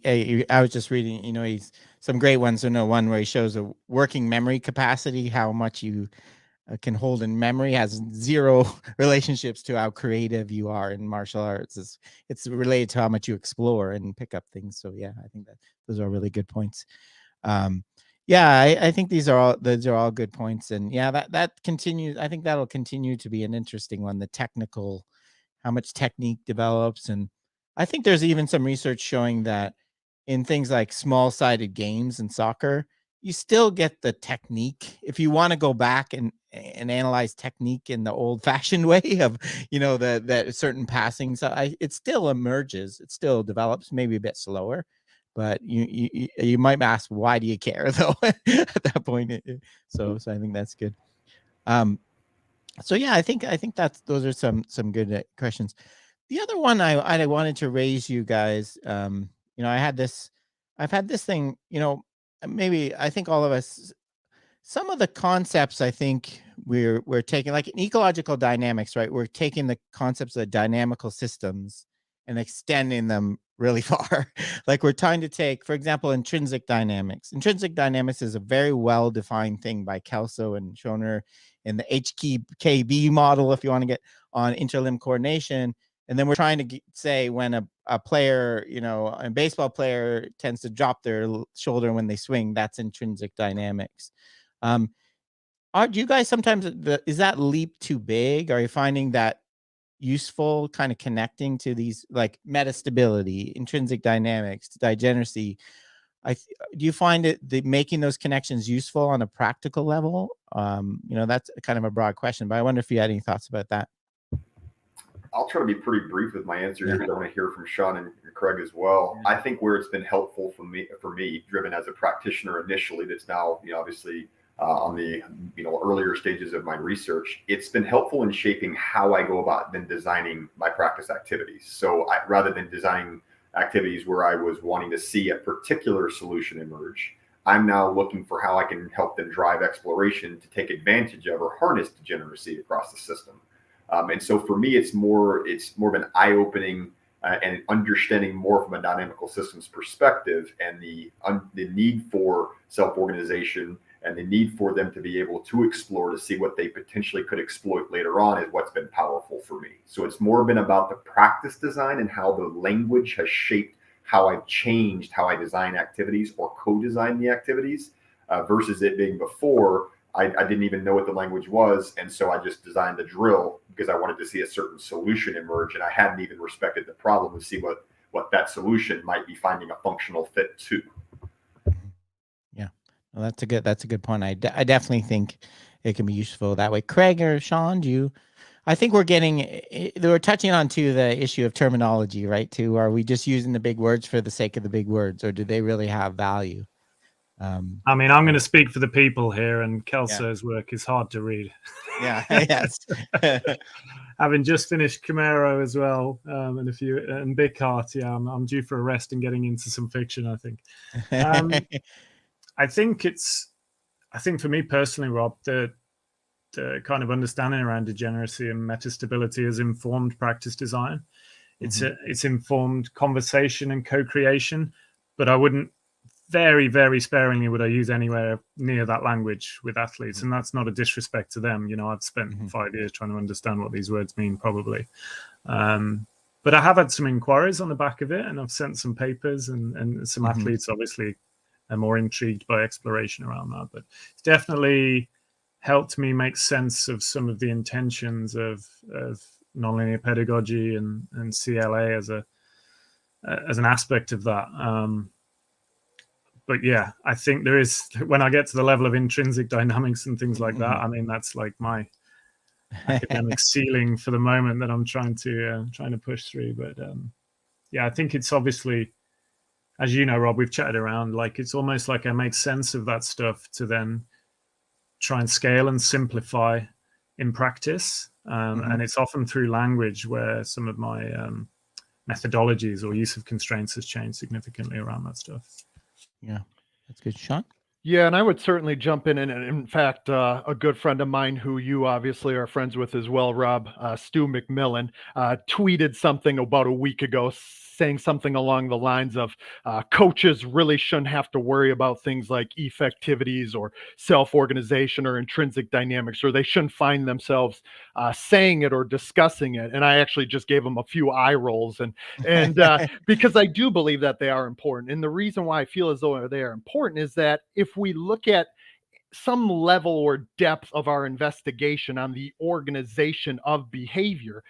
I was just reading, he's some great ones. One where he shows a working memory capacity, how much you can hold in memory, has zero relationships to how creative you are in martial arts. It's related to how much you explore and pick up things. So yeah, I think that those are really good points. I think those are all good points. And yeah, that continues. I think that'll continue to be an interesting one. The technical, how much technique develops. And I think there's even some research showing that in things like small-sided games in soccer, you still get the technique. If you want to go back and analyze technique in the old-fashioned way of, that certain passing, so it still emerges, it still develops, maybe a bit slower, but you might ask, why do you care though? At that point, so I think that's good. So yeah, I think those are some good questions. The other one I wanted to raise, you guys, I've had this thing, maybe I think all of us, some of the concepts I think we're taking, like in ecological dynamics, right? We're taking the concepts of dynamical systems and extending them really far. Like we're trying to take, for example, intrinsic dynamics. Intrinsic dynamics is a very well-defined thing by Kelso and Schoner in the HKB model, if you want to get on interlimb coordination. And then we're trying to say when a player, a baseball player tends to drop their shoulder when they swing, that's intrinsic dynamics. Do you guys sometimes, is that leap too big? Are you finding that useful, kind of connecting to these like metastability, intrinsic dynamics, degeneracy? Do you find making those connections useful on a practical level? That's kind of a broad question, but I wonder if you had any thoughts about that. I'll try to be pretty brief with my answer here because I want to hear from Sean and Craig as well. I think where it's been helpful for me, driven as a practitioner initially, that's now obviously on the earlier stages of my research, it's been helpful in shaping how I go about then designing my practice activities. So rather than designing activities where I was wanting to see a particular solution emerge, I'm now looking for how I can help them drive exploration to take advantage of or harness degeneracy across the system. And so for me, it's more of an eye-opening and understanding more from a dynamical systems perspective, and the need for self-organization and the need for them to be able to explore to see what they potentially could exploit later on is what's been powerful for me. So it's more been about the practice design and how the language has shaped how I've changed how I design activities or co-design the activities versus it being before. I didn't even know what the language was, and so I just designed the drill because I wanted to see a certain solution emerge, and I hadn't even respected the problem to see what that solution might be finding a functional fit to. Yeah, well, that's a good point. I definitely think it can be useful that way. Craig or Sean, I think we're touching on to the issue of terminology, right? Are we just using the big words for the sake of the big words, or do they really have value? I mean, I'm going to speak for the people here, and Kelso's work is hard to read. Yeah, yes. Having just finished Camaro as well, and Bickhart, I'm due for a rest and getting into some fiction, I think. I think for me personally, Rob, the kind of understanding around degeneracy and metastability has informed practice design. It's informed conversation and co-creation, but I wouldn't, very, very sparingly would I use anywhere near that language with athletes. And that's not a disrespect to them. I've spent 5 years trying to understand what these words mean, probably. But I have had some inquiries on the back of it, and I've sent some papers, and some athletes obviously are more intrigued by exploration around that. But it's definitely helped me make sense of some of the intentions of nonlinear pedagogy and CLA as an aspect of that. But yeah, I think there is, when I get to the level of intrinsic dynamics and things like that, I mean, that's like my academic ceiling for the moment that I'm trying to push through. But yeah, I think it's obviously, as you know, Rob, we've chatted around, like it's almost like I make sense of that stuff to then try and scale and simplify in practice. And it's often through language where some of my methodologies or use of constraints has changed significantly around that stuff. Yeah, that's good. Sean? Yeah, and I would certainly jump in. And in fact, a good friend of mine who you obviously are friends with as well, Rob, Stu McMillan, tweeted something about a week ago saying something along the lines of coaches really shouldn't have to worry about things like effectivities or self-organization or intrinsic dynamics, or they shouldn't find themselves saying it or discussing it. And I actually just gave them a few eye rolls, and because I do believe that they are important. And the reason why I feel as though they are important is that if we look at some level or depth of our investigation on the organization of behavior,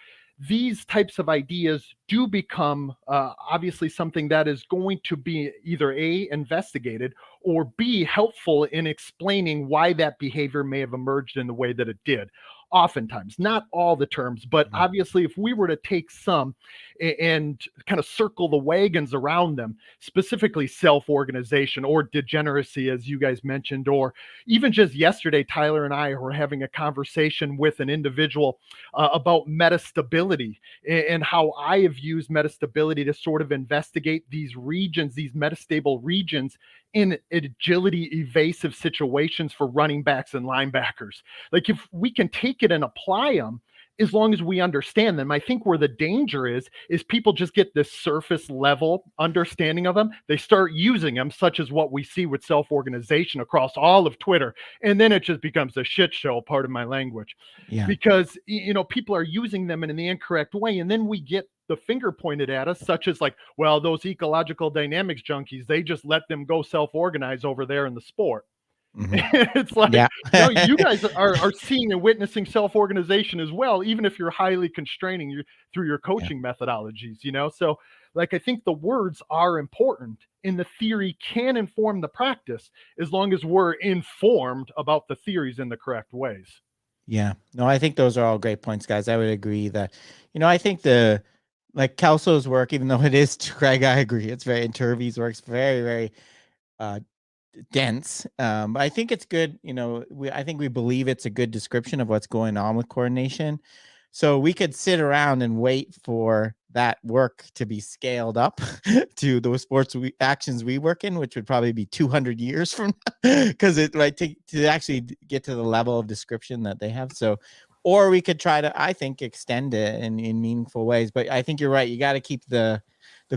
these types of ideas do become obviously something that is going to be either A, investigated, or B, helpful in explaining why that behavior may have emerged in the way that it did. oftentimes, not all the terms, but obviously if we were to take some and kind of circle the wagons around them, specifically self-organization or degeneracy, as you guys mentioned, or even just yesterday, Tyler and I were having a conversation with an individual about metastability and how I have used metastability to sort of investigate these regions, these metastable regions in agility evasive situations for running backs and linebackers. Like if we can take it and apply them, as long as we understand them. I think where the danger is people just get this surface level understanding of them. They start using them, such as what we see with self-organization across all of Twitter. And then it just becomes a shit show, pardon my language. Yeah. Because, people are using them in the incorrect way. And then we get the finger pointed at us, such as like, well, those ecological dynamics junkies, they just let them go self-organize over there in the sport. It's like, you guys are seeing and witnessing self-organization as well, even if you're highly constraining through your coaching methodologies, So like, I think the words are important and the theory can inform the practice as long as we're informed about the theories in the correct ways. Yeah, no, I think those are all great points, guys. I would agree that, I think like Kelso's work, even though it is, Craig, I agree. It's and Turvey's work's very, very, dense, but I think it's good. I think we believe it's a good description of what's going on with coordination. So we could sit around and wait for that work to be scaled up to those sports actions we work in, which would probably be 200 years from now, because it to actually get to the level of description that they have. So, or we could try to, I think, extend it in meaningful ways. But I think you're right. You got to keep the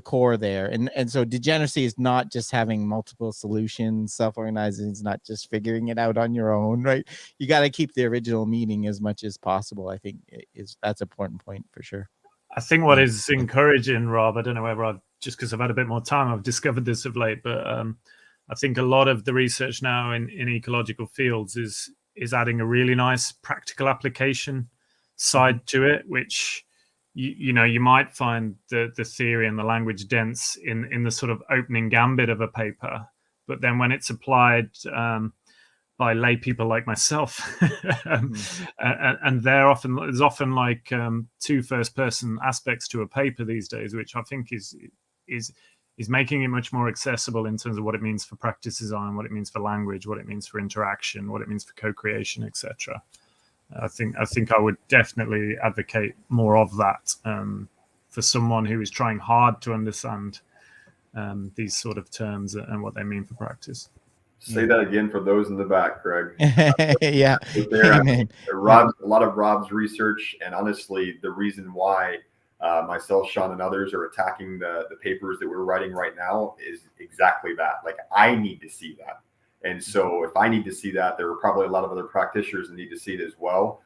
core there. And so degeneracy is not just having multiple solutions. Self-organizing is not just figuring it out on your own, right? You got to keep the original meaning as much as possible. I think that's an important point for sure. I think what is encouraging, Rob, I don't know whether just because I've had a bit more time, I've discovered this of late, but I think a lot of the research now in ecological fields is adding a really nice practical application side to it, which you might find the theory and the language dense in the sort of opening gambit of a paper, but then when it's applied by lay people like myself, and there's often like two first person aspects to a paper these days, which I think is making it much more accessible in terms of what it means for practice design, what it means for language, what it means for interaction, what it means for co-creation, etc. I think I would definitely advocate more of that for someone who is trying hard to understand these sort of terms and what they mean for practice. Say that again for those in the back, Craig. Yeah. A lot of Rob's research, and honestly, the reason why myself, Sean, and others are attacking the papers that we're writing right now is exactly that. Like, I need to see that. And so if I need to see that, there are probably a lot of other practitioners that need to see it as well,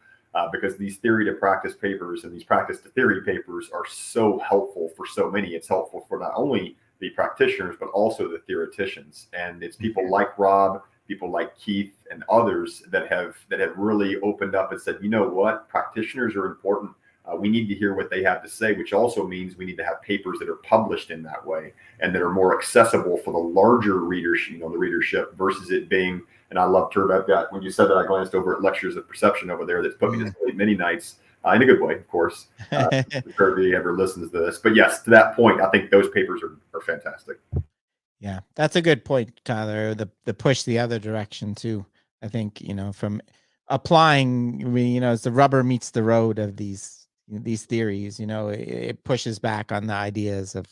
because these theory to practice papers and these practice to theory papers are so helpful for so many. It's helpful for not only the practitioners, but also the theoreticians. And it's people like Rob, people like Keith and others that have really opened up and said, you know what, practitioners are important. We need to hear what they have to say, which also means we need to have papers that are published in that way and that are more accessible for the larger readership, the readership, versus it being, and I love Turb, I've got, when you said that, I glanced over at Lectures of Perception over there that's put me to sleep many nights, in a good way, of course, if Turb ever listens to this. But yes, to that point, I think those papers are fantastic. Yeah, that's a good point, Tyler. The push the other direction too. I think, from applying, as the rubber meets the road of these theories, it pushes back on the ideas of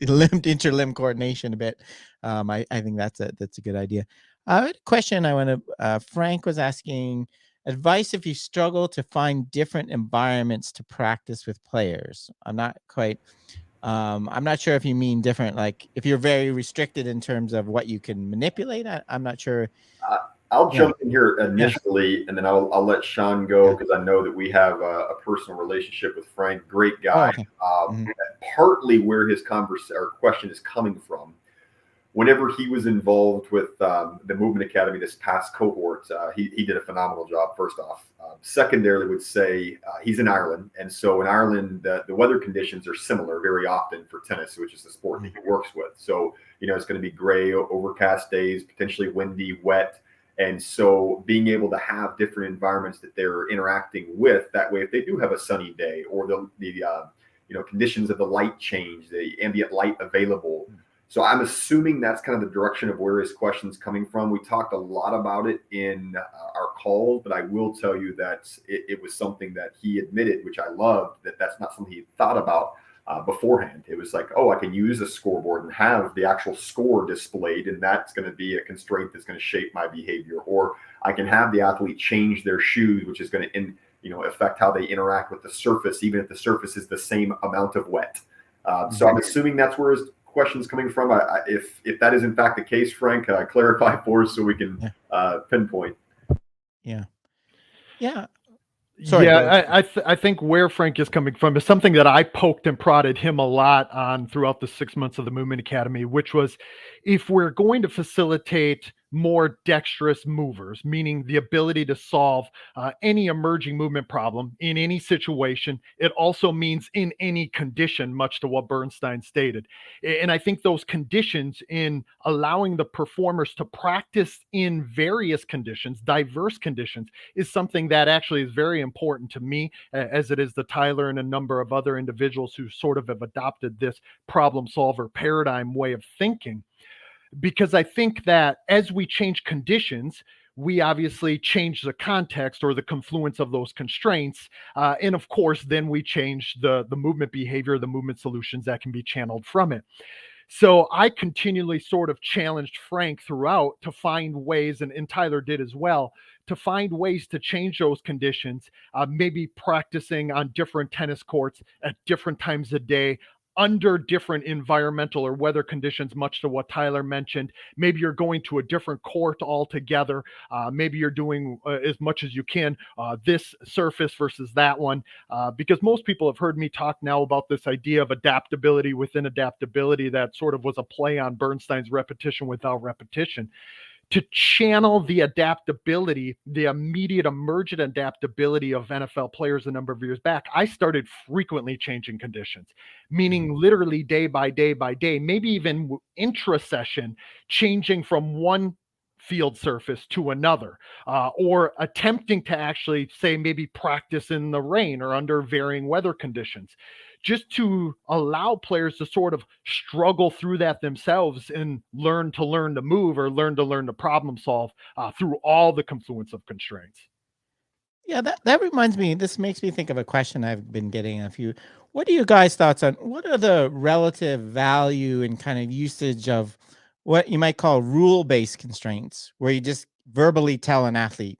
interlimb coordination a bit. I think that's a good idea. A question I want to, Frank was asking, advice if you struggle to find different environments to practice with players. I'm not sure if you mean different, like if you're very restricted in terms of what you can manipulate. I'm not sure. I'll jump in here initially, and then I'll let Sean go, because I know that we have a personal relationship with Frank. Great guy. Partly where his question is coming from. Whenever he was involved with the Movement Academy this past cohort, he did a phenomenal job, first off. Secondarily, would say he's in Ireland. And so in Ireland, the weather conditions are similar very often for tennis, which is the sport that he works with. So, it's going to be gray, overcast days, potentially windy, wet. And so being able to have different environments that they're interacting with, that way, if they do have a sunny day or the conditions of the light change, the ambient light available. So I'm assuming that's kind of the direction of where his question's coming from. We talked a lot about it in our call, but I will tell you that it was something that he admitted, which I loved, that that's not something he thought about beforehand. It was like, oh, I can use a scoreboard and have the actual score displayed, and that's going to be a constraint that's going to shape my behavior. Or I can have the athlete change their shoes, which is going to affect how they interact with the surface, even if the surface is the same amount of wet. So I'm assuming that's where his question's coming from. If that is in fact the case, Frank, clarify for us so we can pinpoint. Yeah. Yeah. Sorry, I think where Frank is coming from is something that I poked and prodded him a lot on throughout the 6 months of the Movement Academy, which was, if we're going to facilitate more dexterous movers, meaning the ability to solve any emerging movement problem in any situation, it also means in any condition, much to what Bernstein stated. And I think those conditions, in allowing the performers to practice in various conditions, diverse conditions, is something that actually is very important to me, as it is to Tyler and a number of other individuals who sort of have adopted this problem solver paradigm way of thinking. Because I think that as we change conditions, we obviously change the context or the confluence of those constraints. And of course, then we change the movement behavior, the movement solutions that can be channeled from it. So I continually sort of challenged Frank throughout to find ways, and Tyler did as well, to find ways to change those conditions, maybe practicing on different tennis courts at different times of day, under different environmental or weather conditions, much to what Tyler mentioned. Maybe you're going to a different court altogether. Maybe you're doing as much as you can, this surface versus that one, because most people have heard me talk now about this idea of adaptability within adaptability that sort of was a play on Bernstein's repetition without repetition. To channel the adaptability, the immediate emergent adaptability of NFL players a number of years back, I started frequently changing conditions, meaning literally day by day by day, maybe even intra-session, changing from one field surface to another, or attempting to actually say maybe practice in the rain or under varying weather conditions, just to allow players to sort of struggle through that themselves and learn to move or learn to problem solve through all the confluence of constraints. Yeah, that reminds me, this makes me think of a question I've been getting a few. What are you guys' thoughts on what are the relative value and kind of usage of what you might call rule-based constraints, where you just verbally tell an athlete,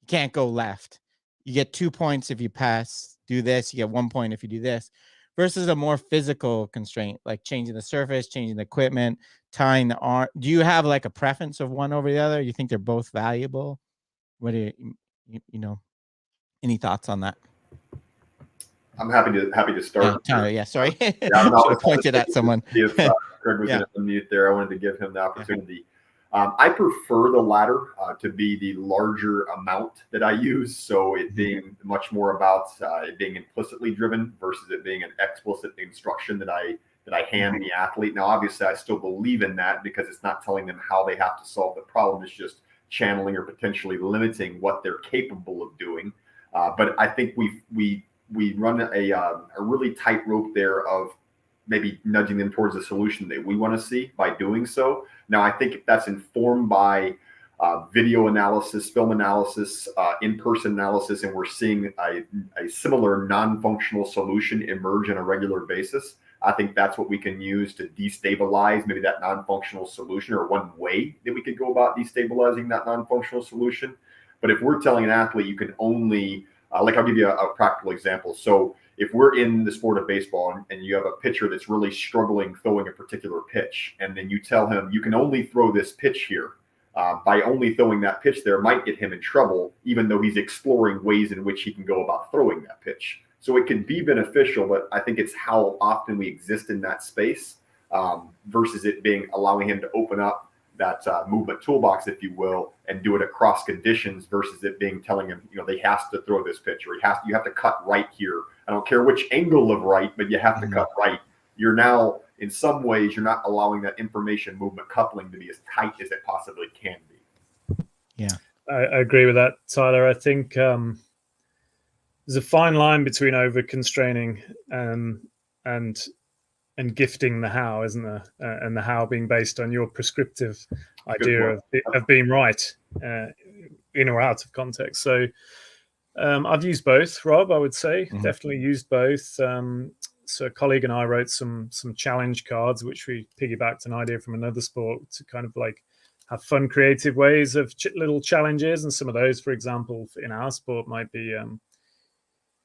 you can't go left. You get 2 points if you pass, do this, you get 1 point if you do this, versus a more physical constraint, like changing the surface, changing the equipment, tying the arm. Do you have like a preference of one over the other? You think they're both valuable? What do you any thoughts on that? I'm happy to start. Yeah, sorry. Yeah, Should have pointed at someone. See if Craig was going to unmute there. I wanted to give him the opportunity. I prefer the latter to be the larger amount that I use. So it being much more about it being implicitly driven versus it being an explicit instruction that I hand the athlete. Now, obviously, I still believe in that because it's not telling them how they have to solve the problem. It's just channeling or potentially limiting what they're capable of doing. But I think we run a really tight rope there of maybe nudging them towards a solution that we want to see by doing so. Now, I think if that's informed by video analysis, film analysis, in-person analysis, and we're seeing a similar non-functional solution emerge on a regular basis, I think that's what we can use to destabilize maybe that non-functional solution, or one way that we could go about destabilizing that non-functional solution. But if we're telling an athlete you can only, like I'll give you a practical example. So if we're in the sport of baseball and you have a pitcher that's really struggling throwing a particular pitch, and then you tell him you can only throw this pitch here, by only throwing that pitch there might get him in trouble, even though he's exploring ways in which he can go about throwing that pitch. So it can be beneficial, but I think it's how often we exist in that space versus it being allowing him to open up that movement toolbox, if you will, and do it across conditions versus it being telling him, they have to throw this pitch, or you have to cut right here. I don't care which angle of right, but you have to cut right. You're now, in some ways, you're not allowing that information movement coupling to be as tight as it possibly can be. Yeah. I agree with that, Tyler. I think there's a fine line between over constraining and gifting the how, isn't there? And the how being based on your prescriptive idea of being right in or out of context. So I've used both, Rob, I would say. Definitely used both. So a colleague and I wrote some challenge cards, which we piggybacked an idea from another sport to kind of like have fun, creative ways of little challenges. And some of those, for example, in our sport might be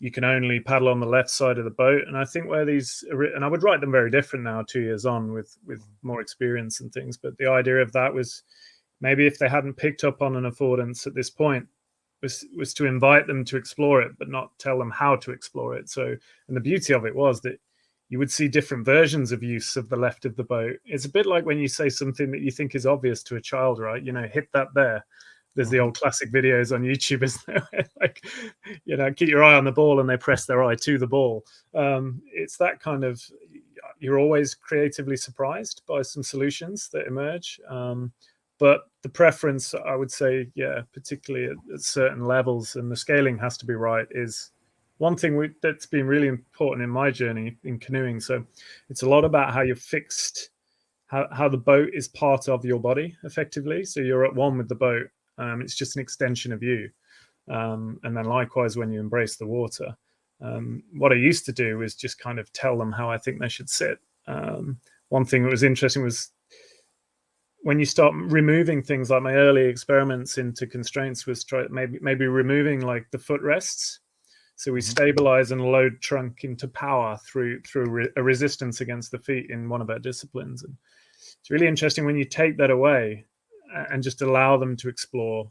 you can only paddle on the left side of the boat. And I think where these, and I would write them very different now, 2 years on with more experience and things. But the idea of that was maybe if they hadn't picked up on an affordance at this point, was to invite them to explore it, but not tell them how to explore it. So, and the beauty of it was that you would see different versions of use of the left of the boat. It's a bit like when you say something that you think is obvious to a child, right? You know, hit that there. There's the old classic videos on YouTube, isn't there? Like, you know, keep your eye on the ball and they press their eye to the ball. It's that kind of, you're always creatively surprised by some solutions that emerge. But the preference, I would say, yeah, particularly at certain levels, and the scaling has to be right, is one thing that's been really important in my journey in canoeing. So it's a lot about how you're fixed, how the boat is part of your body, effectively. So you're at one with the boat. It's just an extension of you. And then likewise, when you embrace the water, what I used to do was just kind of tell them how I think they should sit. One thing that was interesting was when you start removing things, like my early experiments into constraints was maybe removing like the footrests. So we stabilize and load trunk into power through a resistance against the feet in one of our disciplines. And it's really interesting when you take that away and just allow them to explore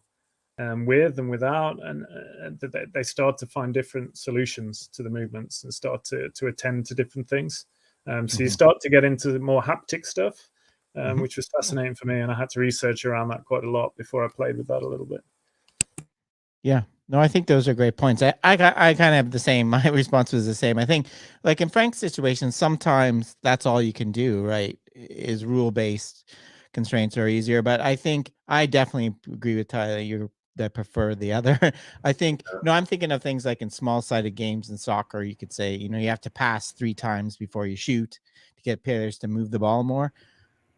with and without, and they start to find different solutions to the movements and start to attend to different things. So you start to get into the more haptic stuff, which was fascinating for me. And I had to research around that quite a lot before I played with that a little bit. Yeah. No, I think those are great points. I kind of have the same. My response was the same. I think, like in Frank's situation, sometimes that's all you can do, right? Is rule-based constraints are easier. But I think I definitely agree with Tyler. That prefer the other. I think, I'm thinking of things like in small-sided games in soccer, you could say, you have to pass 3 times before you shoot to get players to move the ball more.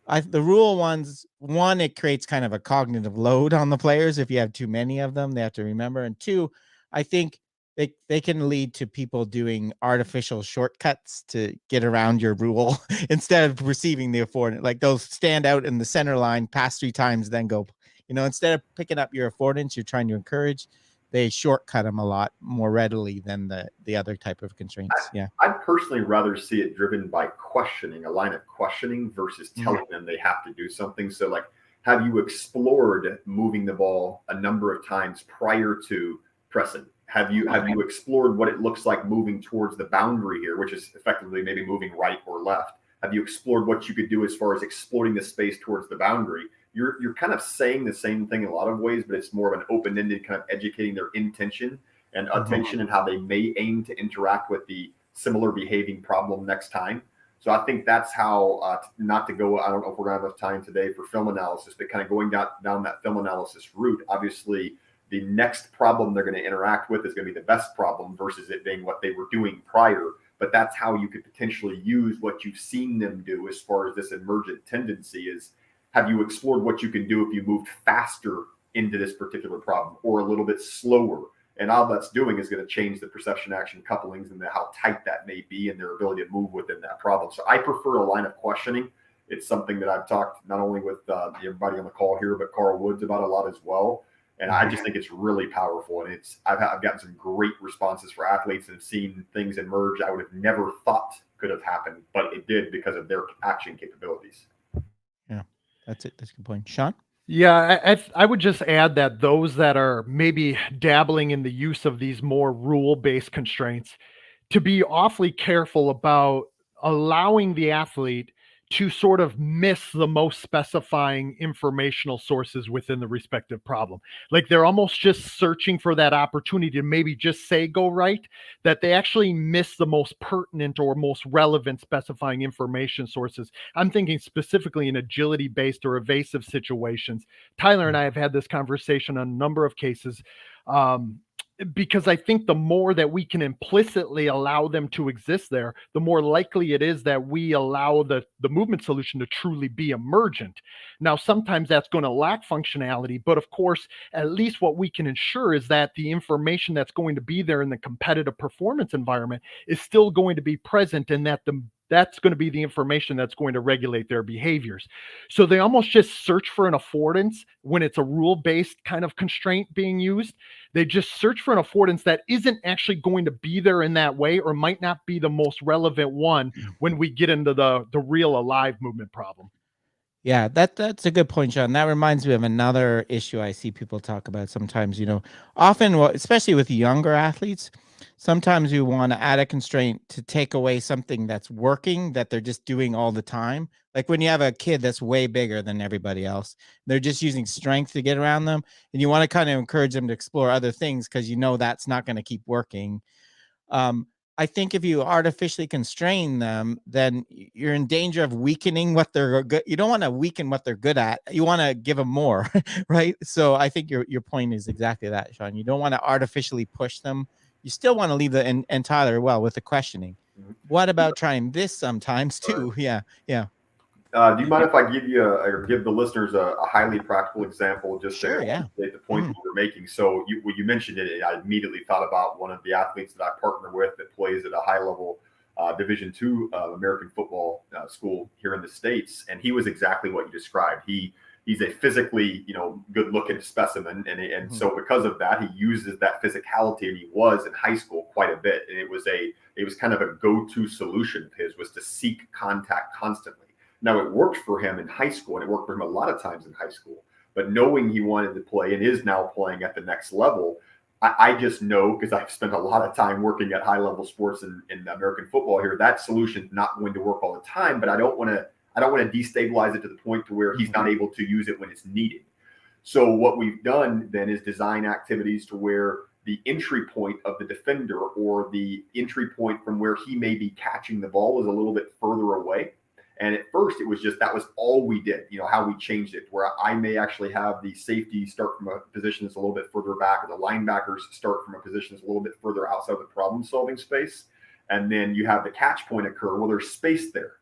The rule ones, one, it creates kind of a cognitive load on the players. If you have too many of them, they have to remember. And 2, I think they can lead to people doing artificial shortcuts to get around your rule instead of receiving the affordance. Like they'll stand out in the center line, pass 3 times, then go, instead of picking up your affordance you're trying to encourage, they shortcut them a lot more readily than the other type of constraints. I'd personally rather see it driven by questioning, a line of questioning versus telling them they have to do something. So like, have you explored moving the ball a number of times prior to pressing? Have you explored what it looks like moving towards the boundary here, which is effectively maybe moving right or left? Have you explored what you could do as far as exploring the space towards the boundary? You're kind of saying the same thing in a lot of ways, but it's more of an open-ended kind of educating their intention and attention and how they may aim to interact with the similar behaving problem next time. So I think that's how, not to go, I don't know if we're gonna have enough time today for film analysis, but kind of going down that film analysis route, obviously the next problem they're going to interact with is going to be the best problem versus it being what they were doing prior. But that's how you could potentially use what you've seen them do as far as this emergent tendency is, have you explored what you can do if you moved faster into this particular problem or a little bit slower? And all that's doing is going to change the perception action couplings and how tight that may be and their ability to move within that problem. So I prefer a line of questioning. It's something that I've talked not only with everybody on the call here, but Carl Woods about a lot as well. And I just think it's really powerful. And I've gotten some great responses for athletes and seen things emerge I would have never thought could have happened, but it did because of their action capabilities. Yeah, that's it. That's a good point. Sean? Yeah, I would just add that those that are maybe dabbling in the use of these more rule-based constraints, to be awfully careful about allowing the athlete to sort of miss the most specifying informational sources within the respective problem. Like they're almost just searching for that opportunity to maybe just say go right, that they actually miss the most pertinent or most relevant specifying information sources. I'm thinking specifically in agility-based or evasive situations. Tyler and I have had this conversation on a number of cases, because I think the more that we can implicitly allow them to exist there, the more likely it is that we allow the movement solution to truly be emergent. Now, sometimes that's going to lack functionality, but of course, at least what we can ensure is that the information that's going to be there in the competitive performance environment is still going to be present, and that that's going to be the information that's going to regulate their behaviors. So they almost just search for an affordance when it's a rule-based kind of constraint being used. They just search for an affordance that isn't actually going to be there in that way, or might not be the most relevant one when we get into the real alive movement problem. Yeah, that's a good point, Sean. That reminds me of another issue I see people talk about sometimes. Often, especially with younger athletes, sometimes you want to add a constraint to take away something that's working, that they're just doing all the time. Like when you have a kid that's way bigger than everybody else, they're just using strength to get around them, and you want to kind of encourage them to explore other things because that's not going to keep working. I think if you artificially constrain them, then you're in danger of weakening what they're good. You don't want to weaken what they're good at. You want to give them more, right? So I think your point is exactly that, Sean. You don't want to artificially push them. You still want to leave and Tyler, with the questioning. What about trying this sometimes too? Yeah. Do you mind if I give you or give the listeners a highly practical example, just Sure, to yeah. illustrate the point that you're making? So when you mentioned it, I immediately thought about one of the athletes that I partner with that plays at a high level Division II American football school here in the States, and he was exactly what you described. He's a physically, good looking specimen, and so because of that, he uses that physicality, and he was in high school quite a bit, and it was kind of a go-to solution of his, was to seek contact constantly. Now, it worked for him in high school, and it worked for him a lot of times in high school. But knowing he wanted to play and is now playing at the next level, I just know, because I've spent a lot of time working at high-level sports in American football here, that solution is not going to work all the time. But I don't want to destabilize it to the point to where he's not able to use it when it's needed. So what we've done then is design activities to where the entry point of the defender, or the entry point from where he may be catching the ball, is a little bit further away. And at first, it was just that was all we did, how we changed it, where I may actually have the safety start from a position that's a little bit further back, or the linebackers start from a position that's a little bit further outside of the problem-solving space. And then you have the catch point occur. Well, there's space there.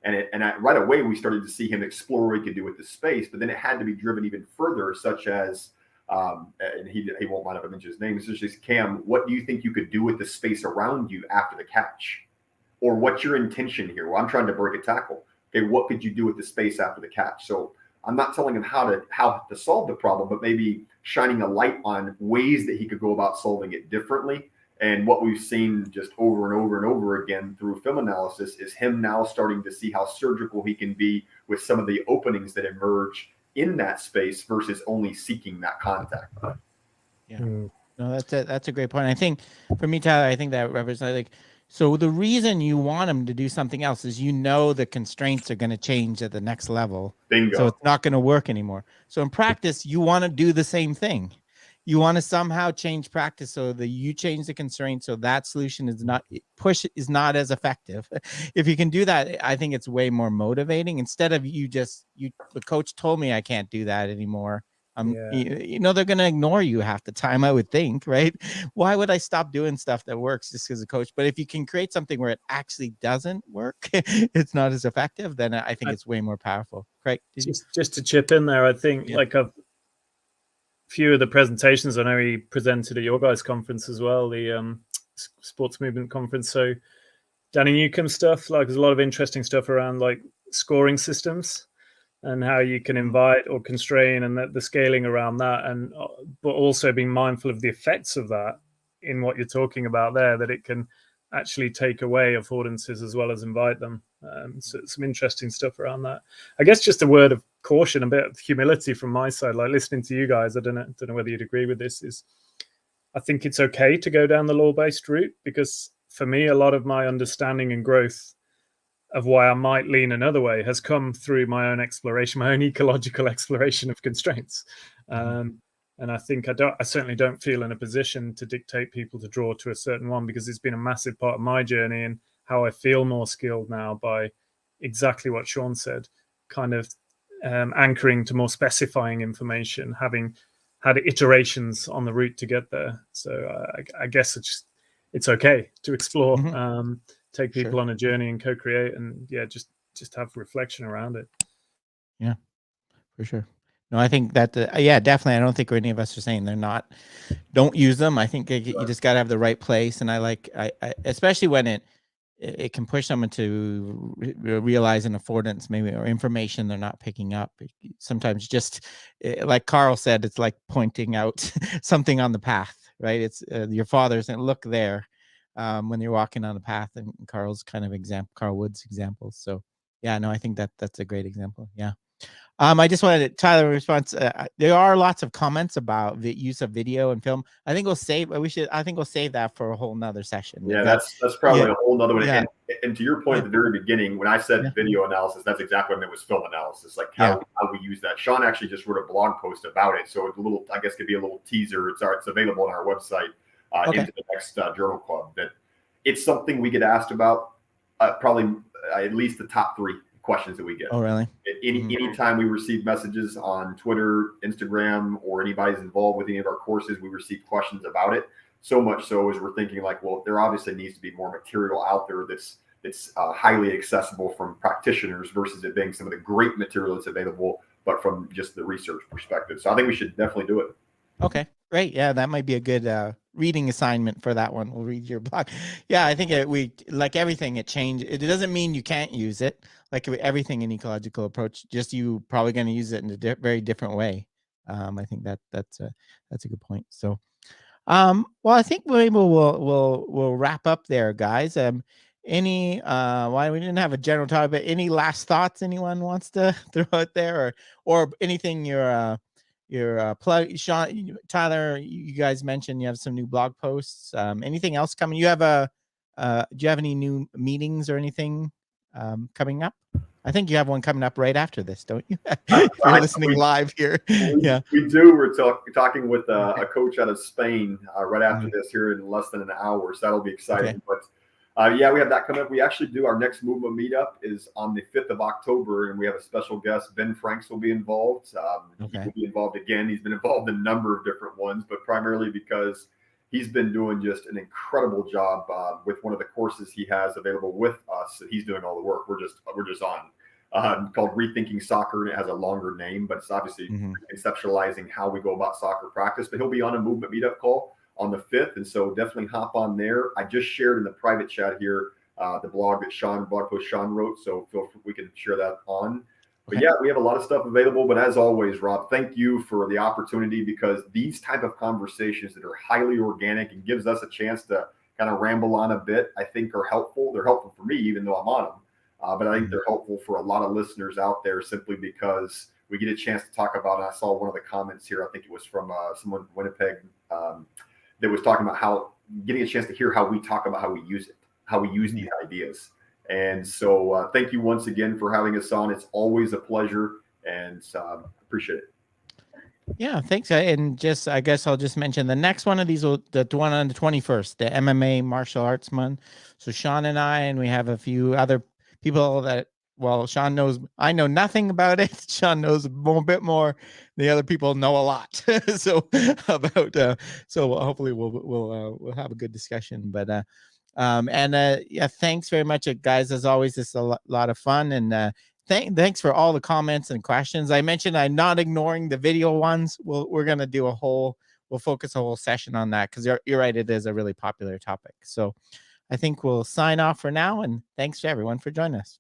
Right away, we started to see him explore what he could do with the space, but then it had to be driven even further, such as, and he won't mind if I mention his name, such as, Cam, what do you think you could do with the space around you after the catch? Or what's your intention here? Well, I'm trying to break a tackle. Okay, what could you do with the space after the catch? So I'm not telling him how to solve the problem, but maybe shining a light on ways that he could go about solving it differently. And what we've seen just over and over and over again through film analysis is him now starting to see how surgical he can be with some of the openings that emerge in that space versus only seeking that contact. Yeah. No, that's a great point. I think for me, Tyler, I think that represents so the reason you want him to do something else is the constraints are going to change at the next level. Bingo. So it's not going to work anymore. So in practice, you want to do the same thing. You want to somehow change practice so that you change the constraint, so that solution is not as effective. If you can do that, I think it's way more motivating, instead of the coach told me I can't do that anymore. They're going to ignore you half the time, I would think, right? Why would I stop doing stuff that works just because a coach? But if you can create something where it actually doesn't work, it's not as effective, then I think it's way more powerful. Craig, just to chip in there, I think a few of the presentations, I know he presented at your guys' conference as well, the sports movement conference. So Danny Newcomb stuff, there's a lot of interesting stuff around scoring systems and how you can invite or constrain, and the scaling around that, but also being mindful of the effects of that in what you're talking about there, that it can actually take away affordances as well as invite them. So some interesting stuff around that. I guess just a word of caution, a bit of humility from my side, listening to you guys. I don't know whether you'd agree with this. I think it's okay to go down the law-based route, because for me, a lot of my understanding and growth why I might lean another way has come through my own exploration, my own ecological exploration of constraints. And I think I certainly don't feel in a position to dictate people to draw to a certain one, because it's been a massive part of my journey and how I feel more skilled now by exactly what Sean said, kind of anchoring to more specifying information, having had iterations on the route to get there. So I guess it's okay to explore, take people on a journey and co-create, and just have reflection around it. Yeah, for sure. No, I think that, definitely. I don't think any of us are saying don't use them. I think you just got to have the right place. And I especially when it can push someone to realize an affordance, maybe, or information they're not picking up. Sometimes just like Carl said, it's like pointing out something on the path, right? It's your father saying, look there, when you're walking on the path, and Carl Wood's example. So yeah, no, I think that's a great example. Yeah. I just wanted Tyler response. There are lots of comments about the use of video and film. I think we'll save that for a whole nother session. Yeah, that's probably a whole nother one. Yeah. And to your point at the very beginning, when I said video analysis, that's exactly what I meant was film analysis, like how we use that. Sean actually just wrote a blog post about it, so it's I guess could be a little teaser. It's available on our website into the next journal club. That it's something we get asked about, probably at least the top 3 questions that we get. Oh, really? Anytime we receive messages on Twitter, Instagram, or anybody's involved with any of our courses, we receive questions about it. So much so as we're thinking like, well, there obviously needs to be more material out there that's highly accessible from practitioners versus it being some of the great material that's available, but from just the research perspective. So I think we should definitely do it. Okay, great. Yeah, that might be a good reading assignment for that one. We'll read your blog. Yeah, I think we like everything. It changed. It doesn't mean you can't use it. Like everything in ecological approach, just you probably going to use it in a very different way. I think that's a good point. So, well, I think maybe we'll wrap up there, guys. Any why we didn't have a general topic, but any last thoughts anyone wants to throw out there, or anything your plug, Sean, Tyler, you guys mentioned you have some new blog posts. Anything else coming? Do you have any new meetings or anything coming up? I think you have one coming up right after this, don't you? If you're listening live here. We do. We're talking with a coach out of Spain right after this here in less than an hour. So that'll be exciting. Okay. But we have that coming up. We actually do our next movement meetup is on the 5th of October, and we have a special guest. Ben Franks will be involved. He will be involved again. He's been involved in a number of different ones, but primarily because he's been doing just an incredible job with one of the courses he has available with us. He's doing all the work. We're just on called Rethinking Soccer, and it has a longer name, but it's obviously conceptualizing how we go about soccer practice. But he'll be on a movement meetup call on the 5th, and so definitely hop on there. I just shared in the private chat here the blog post Sean wrote, so feel free, we can share that on. But yeah, we have a lot of stuff available. But as always, Rob, thank you for the opportunity, because these type of conversations that are highly organic and gives us a chance to kind of ramble on a bit, I think are helpful. They're helpful for me, even though I'm on them. But I think they're helpful for a lot of listeners out there, simply because we get a chance to talk about, and I saw one of the comments here, I think it was from someone in Winnipeg, that was talking about how getting a chance to hear how we talk about how we use it, how we use these ideas. And so thank you once again for having us on. It's always a pleasure, and appreciate it. Yeah, thanks. And I guess I'll just mention the next one of these, the one on the 21st, the MMA martial arts month. So Sean and and we have a few other people that, well, Sean knows, I know nothing about it. Sean knows a bit more. The other people know a lot. So hopefully we'll have a good discussion. But thanks very much, guys. As always, it's a lot of fun. And thanks for all the comments and questions. I mentioned I'm not ignoring the video ones. We're gonna do we'll focus a whole session on that, because you're right, it is a really popular topic. So I think we'll sign off for now, and thanks to everyone for joining us.